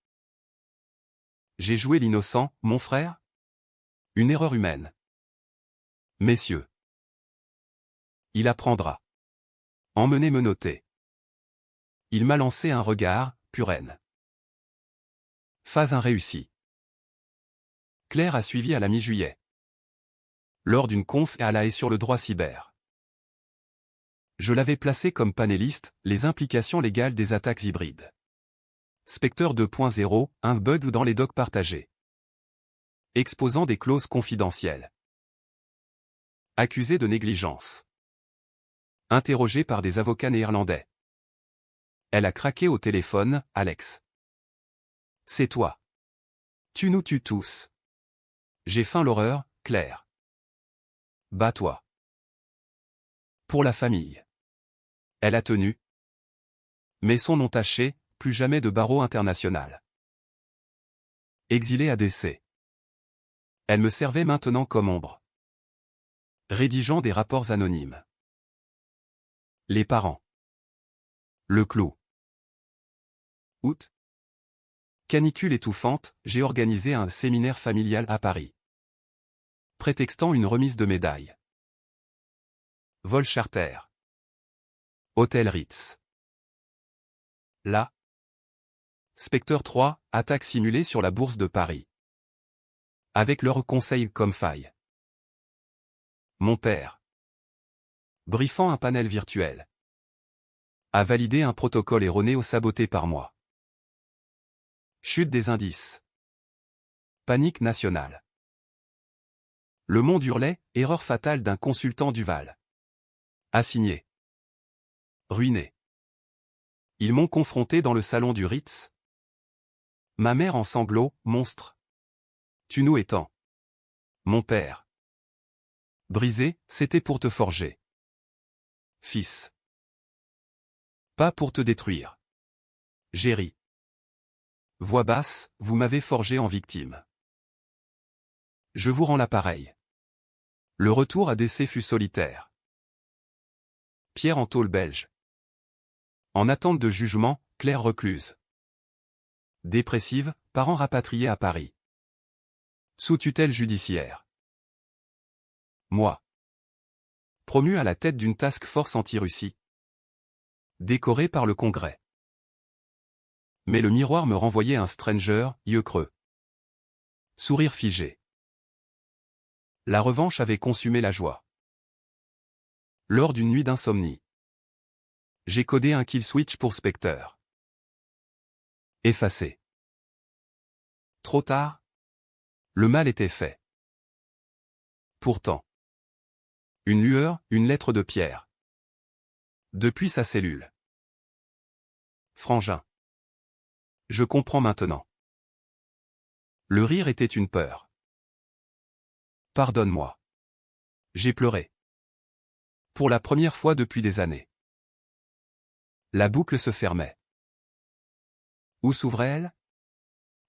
J'ai joué l'innocent, mon frère? Une erreur humaine. Messieurs. Il apprendra. Emmené menotté. Il m'a lancé un regard, Puren. Phase 1 réussie. Claire a suivi à la mi-juillet. Lors d'une conf à la haie sur le droit cyber. Je l'avais placé comme panéliste, les implications légales des attaques hybrides. Spectre 2.0, un bug dans les docs partagés. Exposant des clauses confidentielles. Accusé de négligence. Interrogé par des avocats néerlandais. Elle a craqué au téléphone, Alex. C'est toi. Tu nous tues tous. J'ai faim l'horreur, Claire. Bats-toi. Pour la famille. Elle a tenu. Mais son nom taché, plus jamais de barreau international. Exilée à décès. Elle me servait maintenant comme ombre. Rédigeant des rapports anonymes. Les parents. Le clou. Août. Canicule étouffante, j'ai organisé un séminaire familial à Paris. Prétextant une remise de médailles. Vol charter. Hôtel Ritz. Là. Spectre 3, attaque simulée sur la bourse de Paris. Avec leur conseil comme faille. Mon père. Briefant un panel virtuel. A validé un protocole erroné ou saboté par moi. Chute des indices. Panique nationale. Le monde hurlait, erreur fatale d'un consultant Duval. Assigné. Ruiné. Ils m'ont confronté dans le salon du Ritz. Ma mère en sanglots, monstre. Tu nous étant. Mon père. Brisé, c'était pour te forger. Fils. Pas pour te détruire. J'ai ri. Voix basse, vous m'avez forgé en victime. Je vous rends l'appareil. Le retour à décès fut solitaire. Pierre en tôle belge. En attente de jugement, Claire recluse. Dépressive, parents rapatriés à Paris. Sous tutelle judiciaire. Moi. Promu à la tête d'une task force anti-Russie. Décoré par le Congrès. Mais le miroir me renvoyait un stranger, yeux creux. Sourire figé. La revanche avait consumé la joie. Lors d'une nuit d'insomnie. J'ai codé un kill switch pour Spectre. Effacé. Trop tard. Le mal était fait. Pourtant. Une lueur, une lettre de Pierre. Depuis sa cellule. Frangin. Je comprends maintenant. Le rire était une peur. Pardonne-moi. J'ai pleuré. Pour la première fois depuis des années. La boucle se fermait. Où s'ouvrait-elle?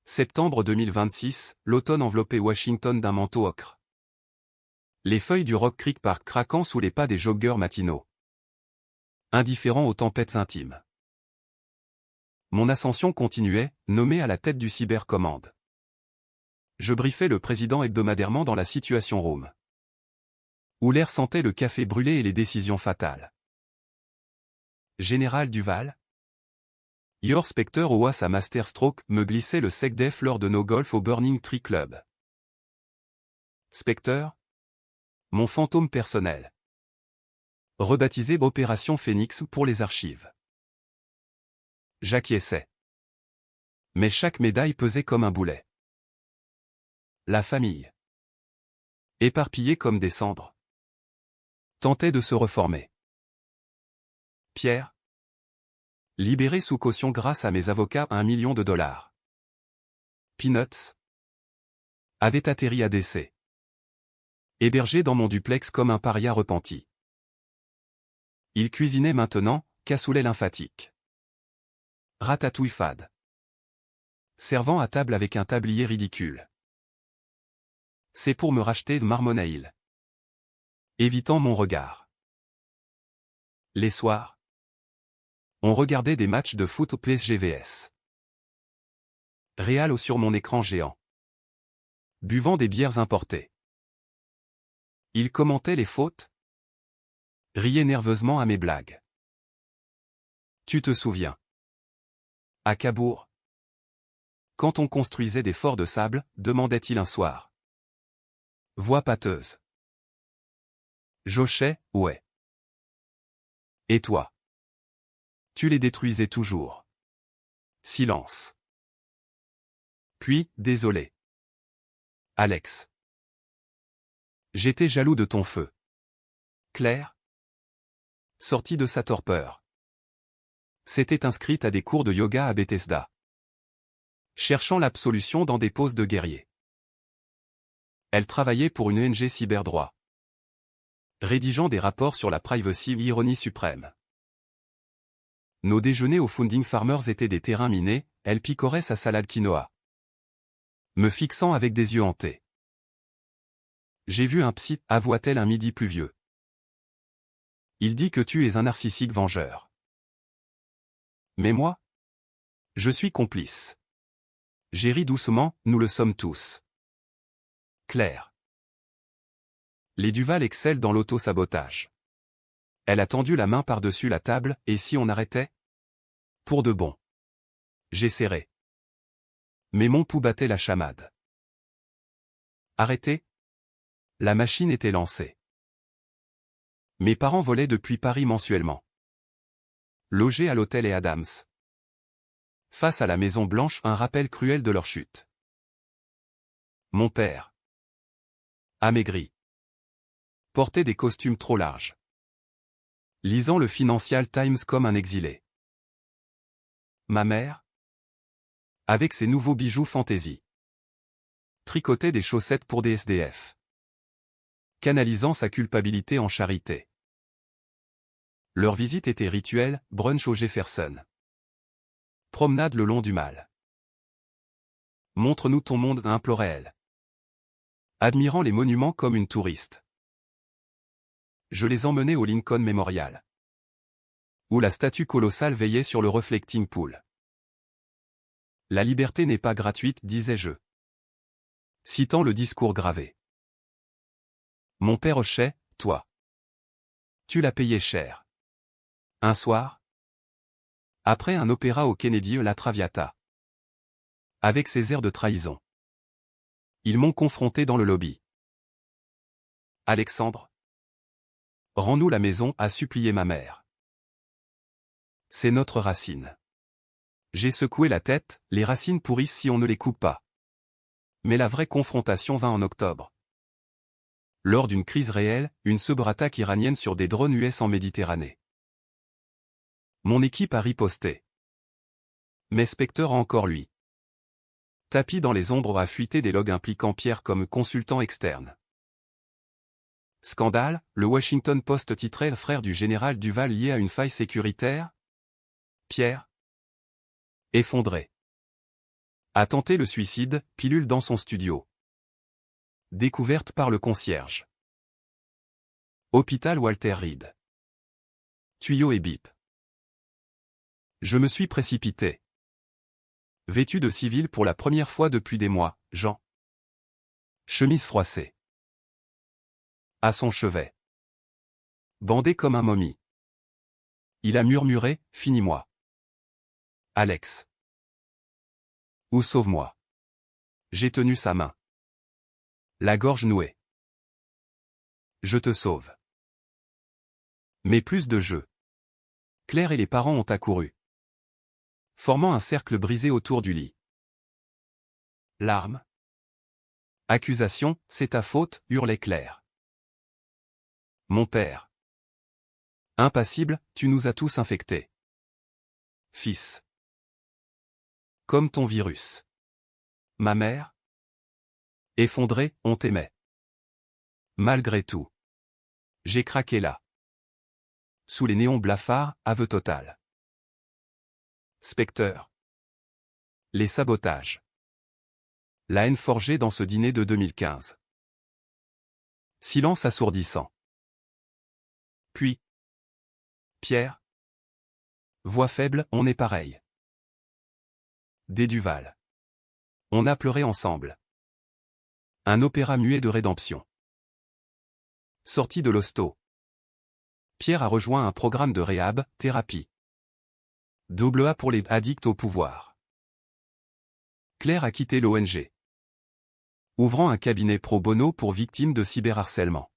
Septembre 2026, l'automne enveloppait Washington d'un manteau ocre. Les feuilles du Rock Creek Park craquant sous les pas des joggeurs matinaux. Indifférents aux tempêtes intimes. Mon ascension continuait, nommé à la tête du Cybercommand. Je briefais le président hebdomadairement dans la Situation Room. Où l'air sentait le café brûlé et les décisions fatales. Général Duval. Your Spectre oua sa masterstroke, me glissait le SecDef lors de nos golfs au Burning Tree Club. Spectre. Mon fantôme personnel. Rebaptisé Opération Phoenix pour les archives. J'acquiesçais. Mais chaque médaille pesait comme un boulet. La famille. Éparpillée comme des cendres. Tentait de se reformer. Pierre. Libéré sous caution grâce à mes avocats à $1 million. Peanuts. Avait atterri à décès. Hébergé dans mon duplex comme un paria repenti. Il cuisinait maintenant, cassoulet lymphatique. Ratatouille fade. Servant à table avec un tablier ridicule. C'est pour me racheter de marmonaïl. Évitant mon regard. Les soirs. On regardait des matchs de foot au PSGVS. Real sur mon écran géant. Buvant des bières importées. Il commentait les fautes. Riait nerveusement à mes blagues. Tu te souviens? À Cabourg. Quand on construisait des forts de sable, demandait-il un soir. Voix pâteuse. Jochet, ouais. Et toi? Tu les détruisais toujours. Silence. Puis, désolé. Alex. J'étais jaloux de ton feu. Claire? Sortie de sa torpeur. S'était inscrite à des cours de yoga à Bethesda. Cherchant l'absolution dans des poses de guerrier. Elle travaillait pour une ONG cyberdroit. Rédigeant des rapports sur la privacy, ironie suprême. Nos déjeuners au Founding Farmers étaient des terrains minés, elle picorait sa salade quinoa. Me fixant avec des yeux hantés. J'ai vu un psy, avoua-t-elle un midi pluvieux. Il dit que tu es un narcissique vengeur. Mais moi? Je suis complice. J'ai ri doucement, nous le sommes tous. Claire. Les Duval excellent dans l'auto-sabotage. Elle a tendu la main par-dessus la table, et si on arrêtait? Pour de bon. J'ai serré. Mais mon pouls battait la chamade. Arrêtez? La machine était lancée. Mes parents volaient depuis Paris mensuellement. Logés à l'hôtel et Adams. Face à la Maison Blanche, un rappel cruel de leur chute. Mon père. Amaigri. Portait des costumes trop larges. Lisant le Financial Times comme un exilé. Ma mère. Avec ses nouveaux bijoux fantaisie. Tricotait des chaussettes pour des SDF. Canalisant sa culpabilité en charité. Leur visite était rituelle, brunch au Jefferson. Promenade le long du Mall. Montre-nous ton monde, implorait-elle. Admirant les monuments comme une touriste. Je les emmenais au Lincoln Memorial. Où la statue colossale veillait sur le reflecting pool. La liberté n'est pas gratuite, disais-je. Citant le discours gravé. Mon père hochait, toi. Tu l'as payé cher. Un soir? Après un opéra au Kennedy, la Traviata. Avec ses airs de trahison. Ils m'ont confronté dans le lobby. Alexandre? Rends-nous la maison, a supplié ma mère. C'est notre racine. J'ai secoué la tête, les racines pourrissent si on ne les coupe pas. Mais la vraie confrontation vint en octobre. Lors d'une crise réelle, une cyberattaque iranienne sur des drones US en Méditerranée. Mon équipe a riposté. Mais Spectre a encore lui. Tapi dans les ombres a fuité des logs impliquant Pierre comme consultant externe. Scandale, le Washington Post titrait « Frère du général Duval lié à une faille sécuritaire ?» Pierre. Effondré. A tenté le suicide, pilule dans son studio. Découverte par le concierge. Hôpital Walter Reed. Tuyau et bip. Je me suis précipité. Vêtu de civil pour la première fois depuis des mois, Jean. Chemise froissée. À son chevet. Bandé comme un momie. Il a murmuré, finis-moi. Alex. Ou sauve-moi. J'ai tenu sa main. La gorge nouée. Je te sauve. Mais plus de jeu. Claire et les parents ont accouru. Formant un cercle brisé autour du lit. Larmes. Accusation, c'est ta faute, hurlait Claire. Mon père. Impassible, tu nous as tous infectés. Fils. Comme ton virus. Ma mère. Effondré, on t'aimait. Malgré tout. J'ai craqué là. Sous les néons blafards, aveu total. Spectre. Les sabotages. La haine forgée dans ce dîner de 2015. Silence assourdissant. Puis. Pierre. Voix faible, on est pareil. Des Duval. On a pleuré ensemble. Un opéra muet de rédemption. Sorti de l'hosto. Pierre a rejoint un programme de réhab, thérapie. AA pour les addicts au pouvoir. Claire a quitté l'ONG. Ouvrant un cabinet pro bono pour victimes de cyberharcèlement.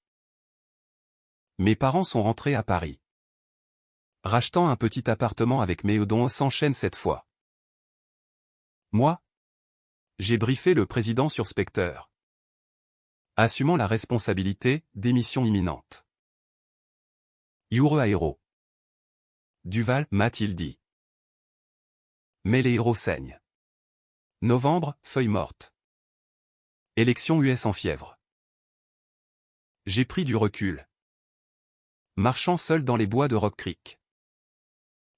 Mes parents sont rentrés à Paris. Rachetant un petit appartement avec Méodon s'enchaîne cette fois. Moi, j'ai briefé le président sur Spectre. Assumant la responsabilité, démission imminente. Youre Aéro. Duval, m'a-t-il dit. Mais les héros saignent. Novembre, feuille morte. Élection US en fièvre. J'ai pris du recul. Marchant seul dans les bois de Rock Creek.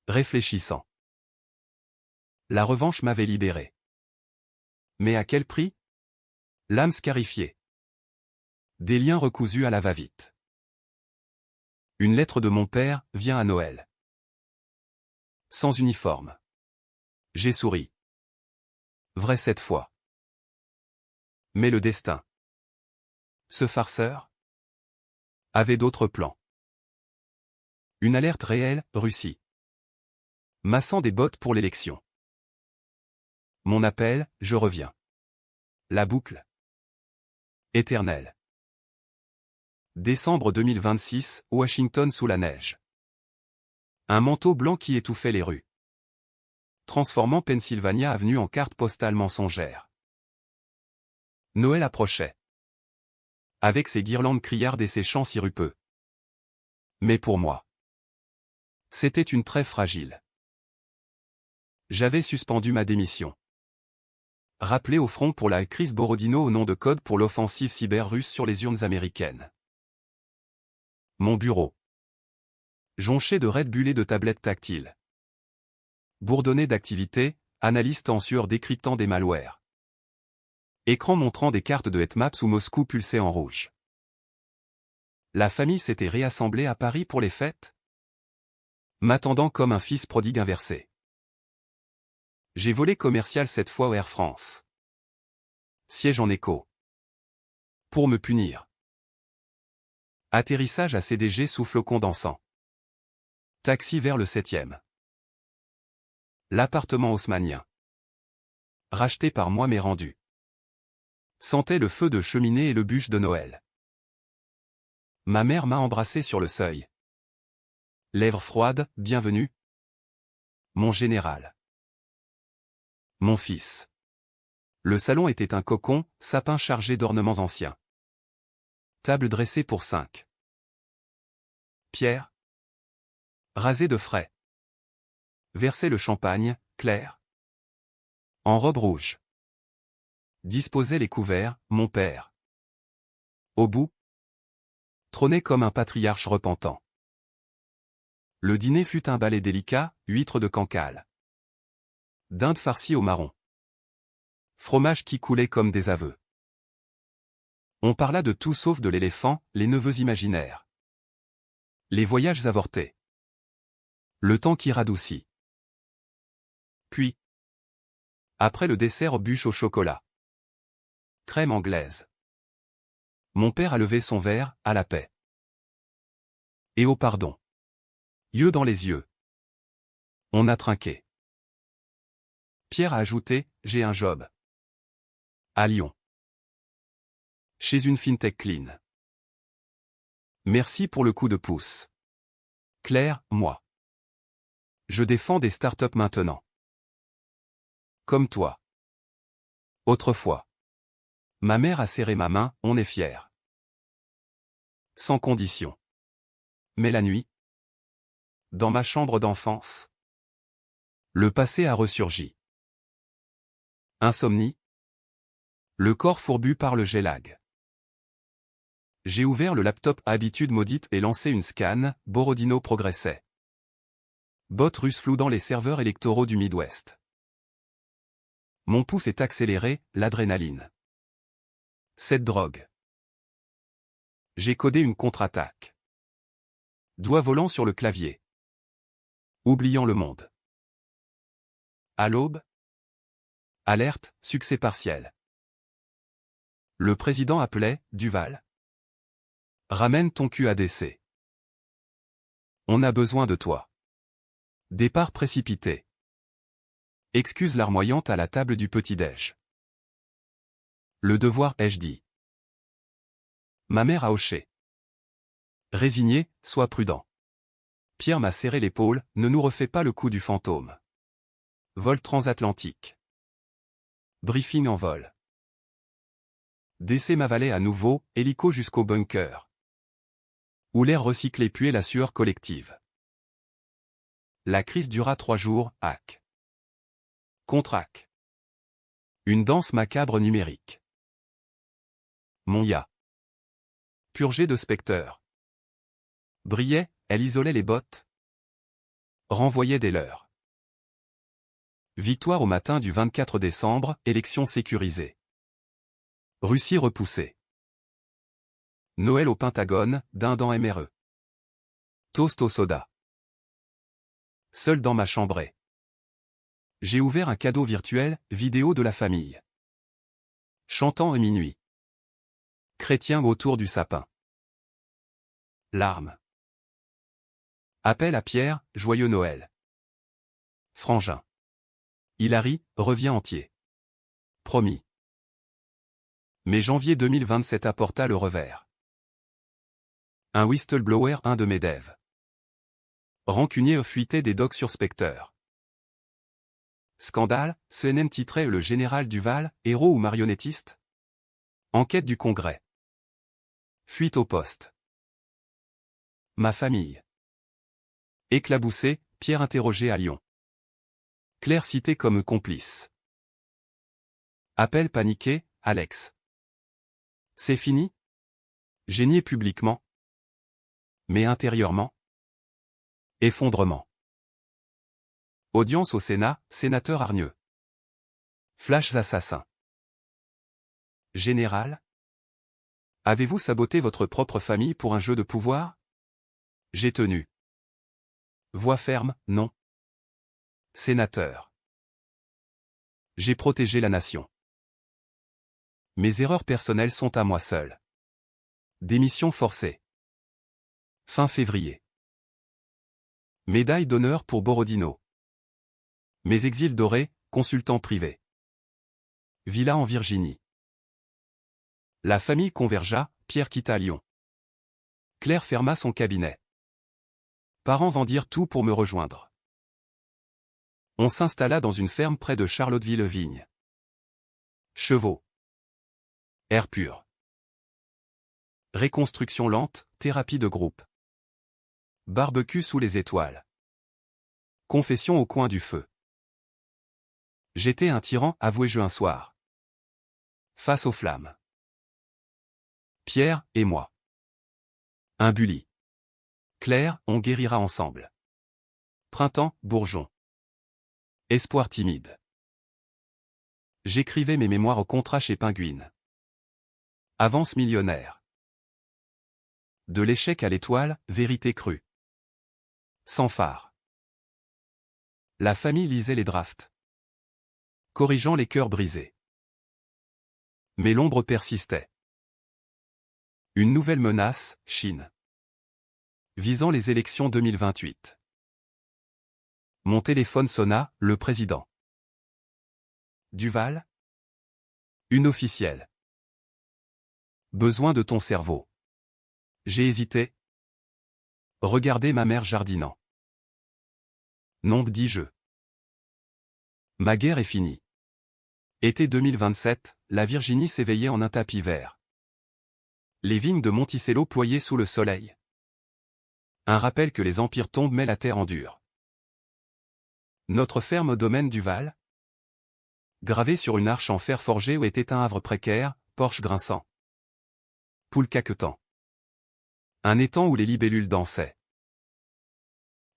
Réfléchissant. La revanche m'avait libéré. Mais à quel prix? L'âme scarifiée. Des liens recousus à la va-vite. Une lettre de mon père vient à Noël. Sans uniforme. J'ai souri. Vrai cette fois. Mais le destin. Ce farceur avait d'autres plans. Une alerte réelle, Russie. Massant des bottes pour l'élection. Mon appel, je reviens. La boucle. Éternelle. Décembre 2026, Washington sous la neige. Un manteau blanc qui étouffait les rues. Transformant Pennsylvania Avenue en carte postale mensongère. Noël approchait. Avec ses guirlandes criardes et ses chants sirupeux. Mais pour moi, c'était une trêve fragile. J'avais suspendu ma démission. Rappelé au front pour la crise Borodino au nom de code pour l'offensive cyber russe sur les urnes américaines. Mon bureau. Jonché de Red Bull et de tablettes tactiles. Bourdonné d'activités, analyste en sueur décryptant des malwares. Écran montrant des cartes de heatmaps où Moscou pulsait en rouge. La famille s'était réassemblée à Paris pour les fêtes? M'attendant comme un fils prodigue inversé. J'ai volé commercial cette fois au Air France. Siège en écho. Pour me punir. Atterrissage à CDG sous flocons dansant. Taxi vers le 7e. L'appartement haussmannien. Racheté par moi mais rendu. Sentais le feu de cheminée et le bûche de Noël. Ma mère m'a embrassé sur le seuil. Lèvres froides, bienvenue. Mon général. Mon fils. Le salon était un cocon, sapin chargé d'ornements anciens. Table dressée pour 5. Pierre. Rasé de frais. Versait le champagne, clair. En robe rouge. Disposait les couverts, mon père. Au bout. Trônait comme un patriarche repentant. Le dîner fut un ballet délicat, huîtres de Cancale. Dinde farcie au marron. Fromage qui coulait comme des aveux. On parla de tout sauf de l'éléphant, les neveux imaginaires. Les voyages avortés. Le temps qui radoucit. Puis. Après le dessert bûche au chocolat. Crème anglaise. Mon père a levé son verre, à la paix. Et au pardon. Yeux dans les yeux. On a trinqué. Pierre a ajouté, j'ai un job. À Lyon. Chez une fintech clean. Merci pour le coup de pouce. Claire, moi. Je défends des startups maintenant. Comme toi. Autrefois. Ma mère a serré ma main, on est fiers. Sans condition. Mais la nuit. Dans ma chambre d'enfance. Le passé a ressurgi. Insomnie. Le corps fourbu par le jet lag. J'ai ouvert le laptop à habitude maudite et lancé une scan, Borodino progressait. Bot russe floudant les serveurs électoraux du Midwest. Mon pouce est accéléré, l'adrénaline. Cette drogue. J'ai codé une contre-attaque. Doigt volant sur le clavier. Oubliant le monde. À l'aube. Alerte, succès partiel. Le président appelait, Duval. Ramène ton QADC. On a besoin de toi. Départ précipité. Excuse larmoyante à la table du petit-déj. Le devoir, ai-je dit. Ma mère a hoché. Résigné, sois prudent. Pierre m'a serré l'épaule, ne nous refais pas le coup du fantôme. Vol transatlantique. Briefing en vol. DC m'avalait à nouveau, hélico jusqu'au bunker. Où l'air recyclé puait la sueur collective. La crise dura 3 jours, hack. Contre-hack. Une danse macabre numérique. Mon ya. Purgée de specteurs. Brillait, elle isolait les bottes. Renvoyait des leurs. Victoire au matin du 24 décembre, élection sécurisée. Russie repoussée. Noël au Pentagone, dindon MRE. Toast au soda. Seul dans ma chambrée. J'ai ouvert un cadeau virtuel, vidéo de la famille. Chantant à minuit. Chrétien autour du sapin. Larmes. Appel à Pierre, joyeux Noël. Frangin. Hilary, revient entier. Promis. Mais janvier 2027 apporta le revers. Un whistleblower, un de mes devs. Rancunier fuitait des docs sur Spectre. Scandale, CNN titrait le général Duval, héros ou marionnettiste? Enquête du Congrès. Fuite au poste. Ma famille. Éclaboussé, Pierre interrogé à Lyon. Claire citée comme complice. Appel paniqué, Alex. C'est fini? J'ai nié publiquement. Mais intérieurement? Effondrement. Audience au Sénat, sénateur hargneux. Flashs assassins. Général? Avez-vous saboté votre propre famille pour un jeu de pouvoir? J'ai tenu. Voix ferme, non. Sénateur. J'ai protégé la nation. Mes erreurs personnelles sont à moi seul. Démission forcée. Fin février. Médaille d'honneur pour Borodino. Mes exils dorés, consultant privé. Villa en Virginie. La famille convergea, Pierre quitta Lyon. Claire ferma son cabinet. Parents vendirent tout pour me rejoindre. On s'installa dans une ferme près de Charlotteville-Vigne. Chevaux. Air pur. Réconstruction lente, thérapie de groupe. Barbecue sous les étoiles. Confession au coin du feu. J'étais un tyran, avouai-je un soir. Face aux flammes. Pierre et moi. Un bully. Claire, on guérira ensemble. Printemps, Bourgeon. Espoir timide. J'écrivais mes mémoires au contrat chez Penguin. Avance millionnaire. De l'échec à l'étoile, vérité crue. Sans phare. La famille lisait les drafts. Corrigeant les cœurs brisés. Mais l'ombre persistait. Une nouvelle menace, Chine. Visant les élections 2028. Mon téléphone sonna, le président. Duval? Une officielle. Besoin de ton cerveau. J'ai hésité. Regardez ma mère jardinant. Non, dis-je. Ma guerre est finie. Été 2027, la Virginie s'éveillait en un tapis vert. Les vignes de Monticello ployaient sous le soleil. Un rappel que les empires tombent mais la terre endure. Notre ferme domaine Duval? Gravé sur une arche en fer forgé où était un havre précaire, porche grinçant. Poule caquetant. Un étang où les libellules dansaient.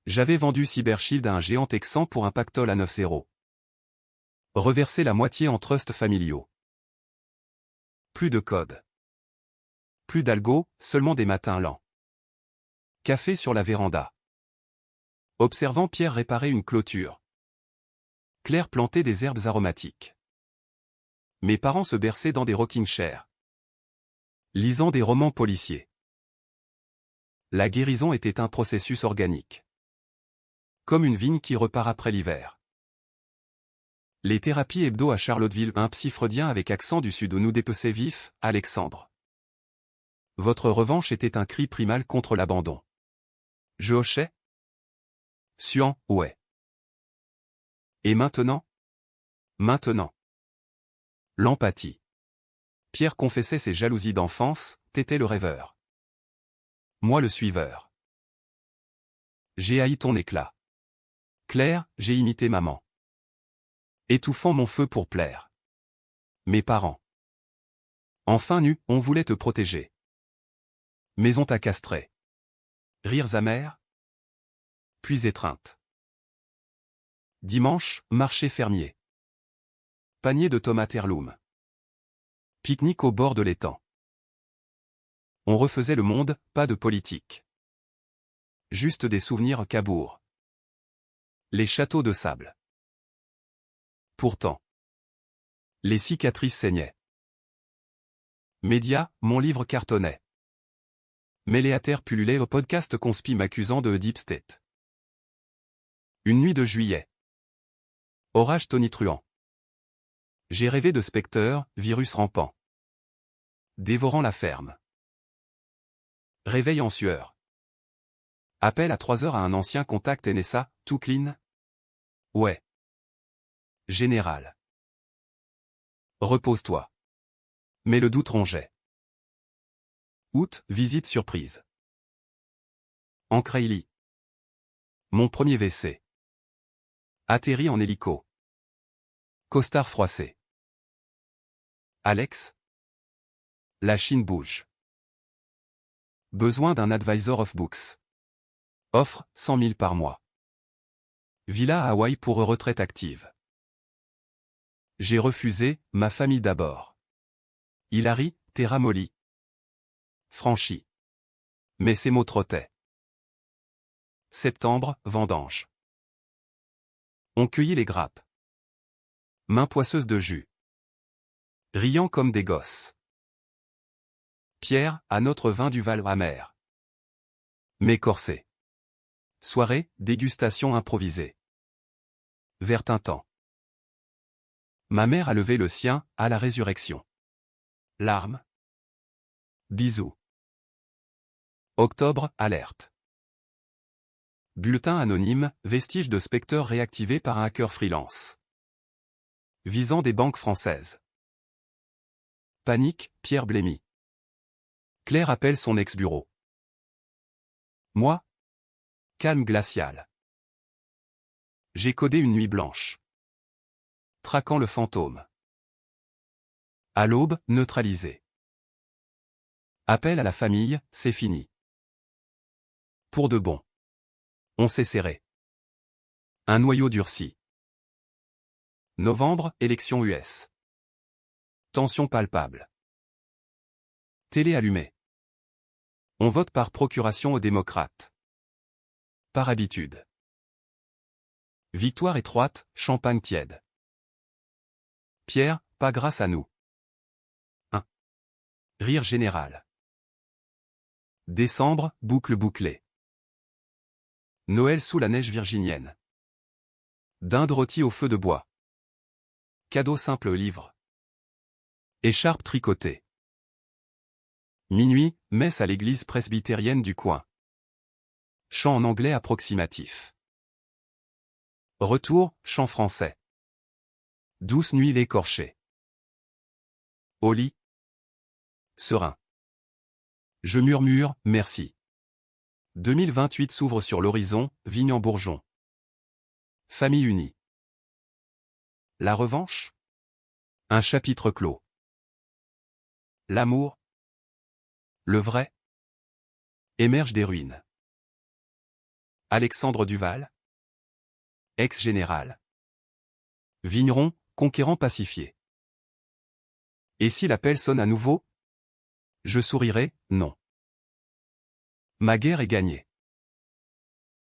J'avais vendu Cybershield à un géant texan pour un pactole à 9-0. Reversé la moitié en trusts familiaux. Plus de code. Plus d'algo, seulement des matins lents. Café sur la véranda. Observant Pierre réparer une clôture. Claire planter des herbes aromatiques. Mes parents se berçaient dans des rocking chairs. Lisant des romans policiers. La guérison était un processus organique. Comme une vigne qui repart après l'hiver. Les thérapies hebdo à Charlottesville, un psy freudien avec accent du sud où nous dépeçait vif, Alexandre. Votre revanche était un cri primal contre l'abandon. Je hochais. Suant, ouais. Et maintenant? Maintenant. L'empathie. Pierre confessait ses jalousies d'enfance, t'étais le rêveur. Moi le suiveur. J'ai haï ton éclat. Claire, j'ai imité maman. Étouffant mon feu pour plaire. Mes parents. Enfin nu, on voulait te protéger. Mais on t'a castré. Rires amers. Puis étreinte. Dimanche, marché fermier. Panier de tomates heirloom. Pique-nique au bord de l'étang. On refaisait le monde, pas de politique. Juste des souvenirs Cabourg. Les châteaux de sable. Pourtant. Les cicatrices saignaient. Média, mon livre cartonnait. Méléataire pullulait au podcast conspi m'accusant de Deep State. Une nuit de juillet. Orage tonitruant. J'ai rêvé de spectres, virus rampant. Dévorant la ferme. Réveil en sueur. Appel à 3 heures à un ancien contact NSA, tout clean. Ouais. Général. Repose-toi. Mais le doute rongeait. Août, visite surprise. En Creilly. Mon premier WC. Atterri en hélico. Costard froissé. Alex. La Chine bouge. Besoin d'un advisor of books. Offre, 100 000 par mois. Villa à Hawaï pour retraite active. J'ai refusé, ma famille d'abord. Hilary, terra molly. Franchi. Mais ces mots trottaient. Septembre, vendange. On cueillit les grappes. Mains poisseuses de jus. Riant comme des gosses. Pierre, à notre vin du Val amer. Mais corsé. Soirée, dégustation improvisée. Vers tintant. Ma mère a levé le sien, à la résurrection. Larmes. Bisous. Octobre, alerte. Bulletin anonyme, vestige de spectre réactivé par un hacker freelance. Visant des banques françaises. Panique, Pierre Blémy. Claire appelle son ex-bureau. Moi? Calme glacial. J'ai codé une nuit blanche. Traquant le fantôme. À l'aube, neutralisé. Appel à la famille, c'est fini. Pour de bon. On s'est serré. Un noyau durci. Novembre, élection US. Tension palpable. Télé allumée. On vote par procuration aux démocrates. Par habitude. Victoire étroite, champagne tiède. Pierre, pas grâce à nous. 1. Rire général. Décembre, boucle bouclée. Noël sous la neige virginienne. Dinde rôtie au feu de bois. Cadeau simple livre. Écharpe tricotée. Minuit, messe à l'église presbytérienne du coin. Chant en anglais approximatif. Retour, chant français. Douce nuit l'écorché. Au lit. Serein. Je murmure, merci. 2028 s'ouvre sur l'horizon, Vignan-Bourgeon. Famille unie. La revanche? Un chapitre clos. L'amour? Le vrai? Émerge des ruines. Alexandre Duval. Ex-général. Vigneron, conquérant pacifié. Et si l'appel sonne à nouveau? Je sourirai, non. Ma guerre est gagnée.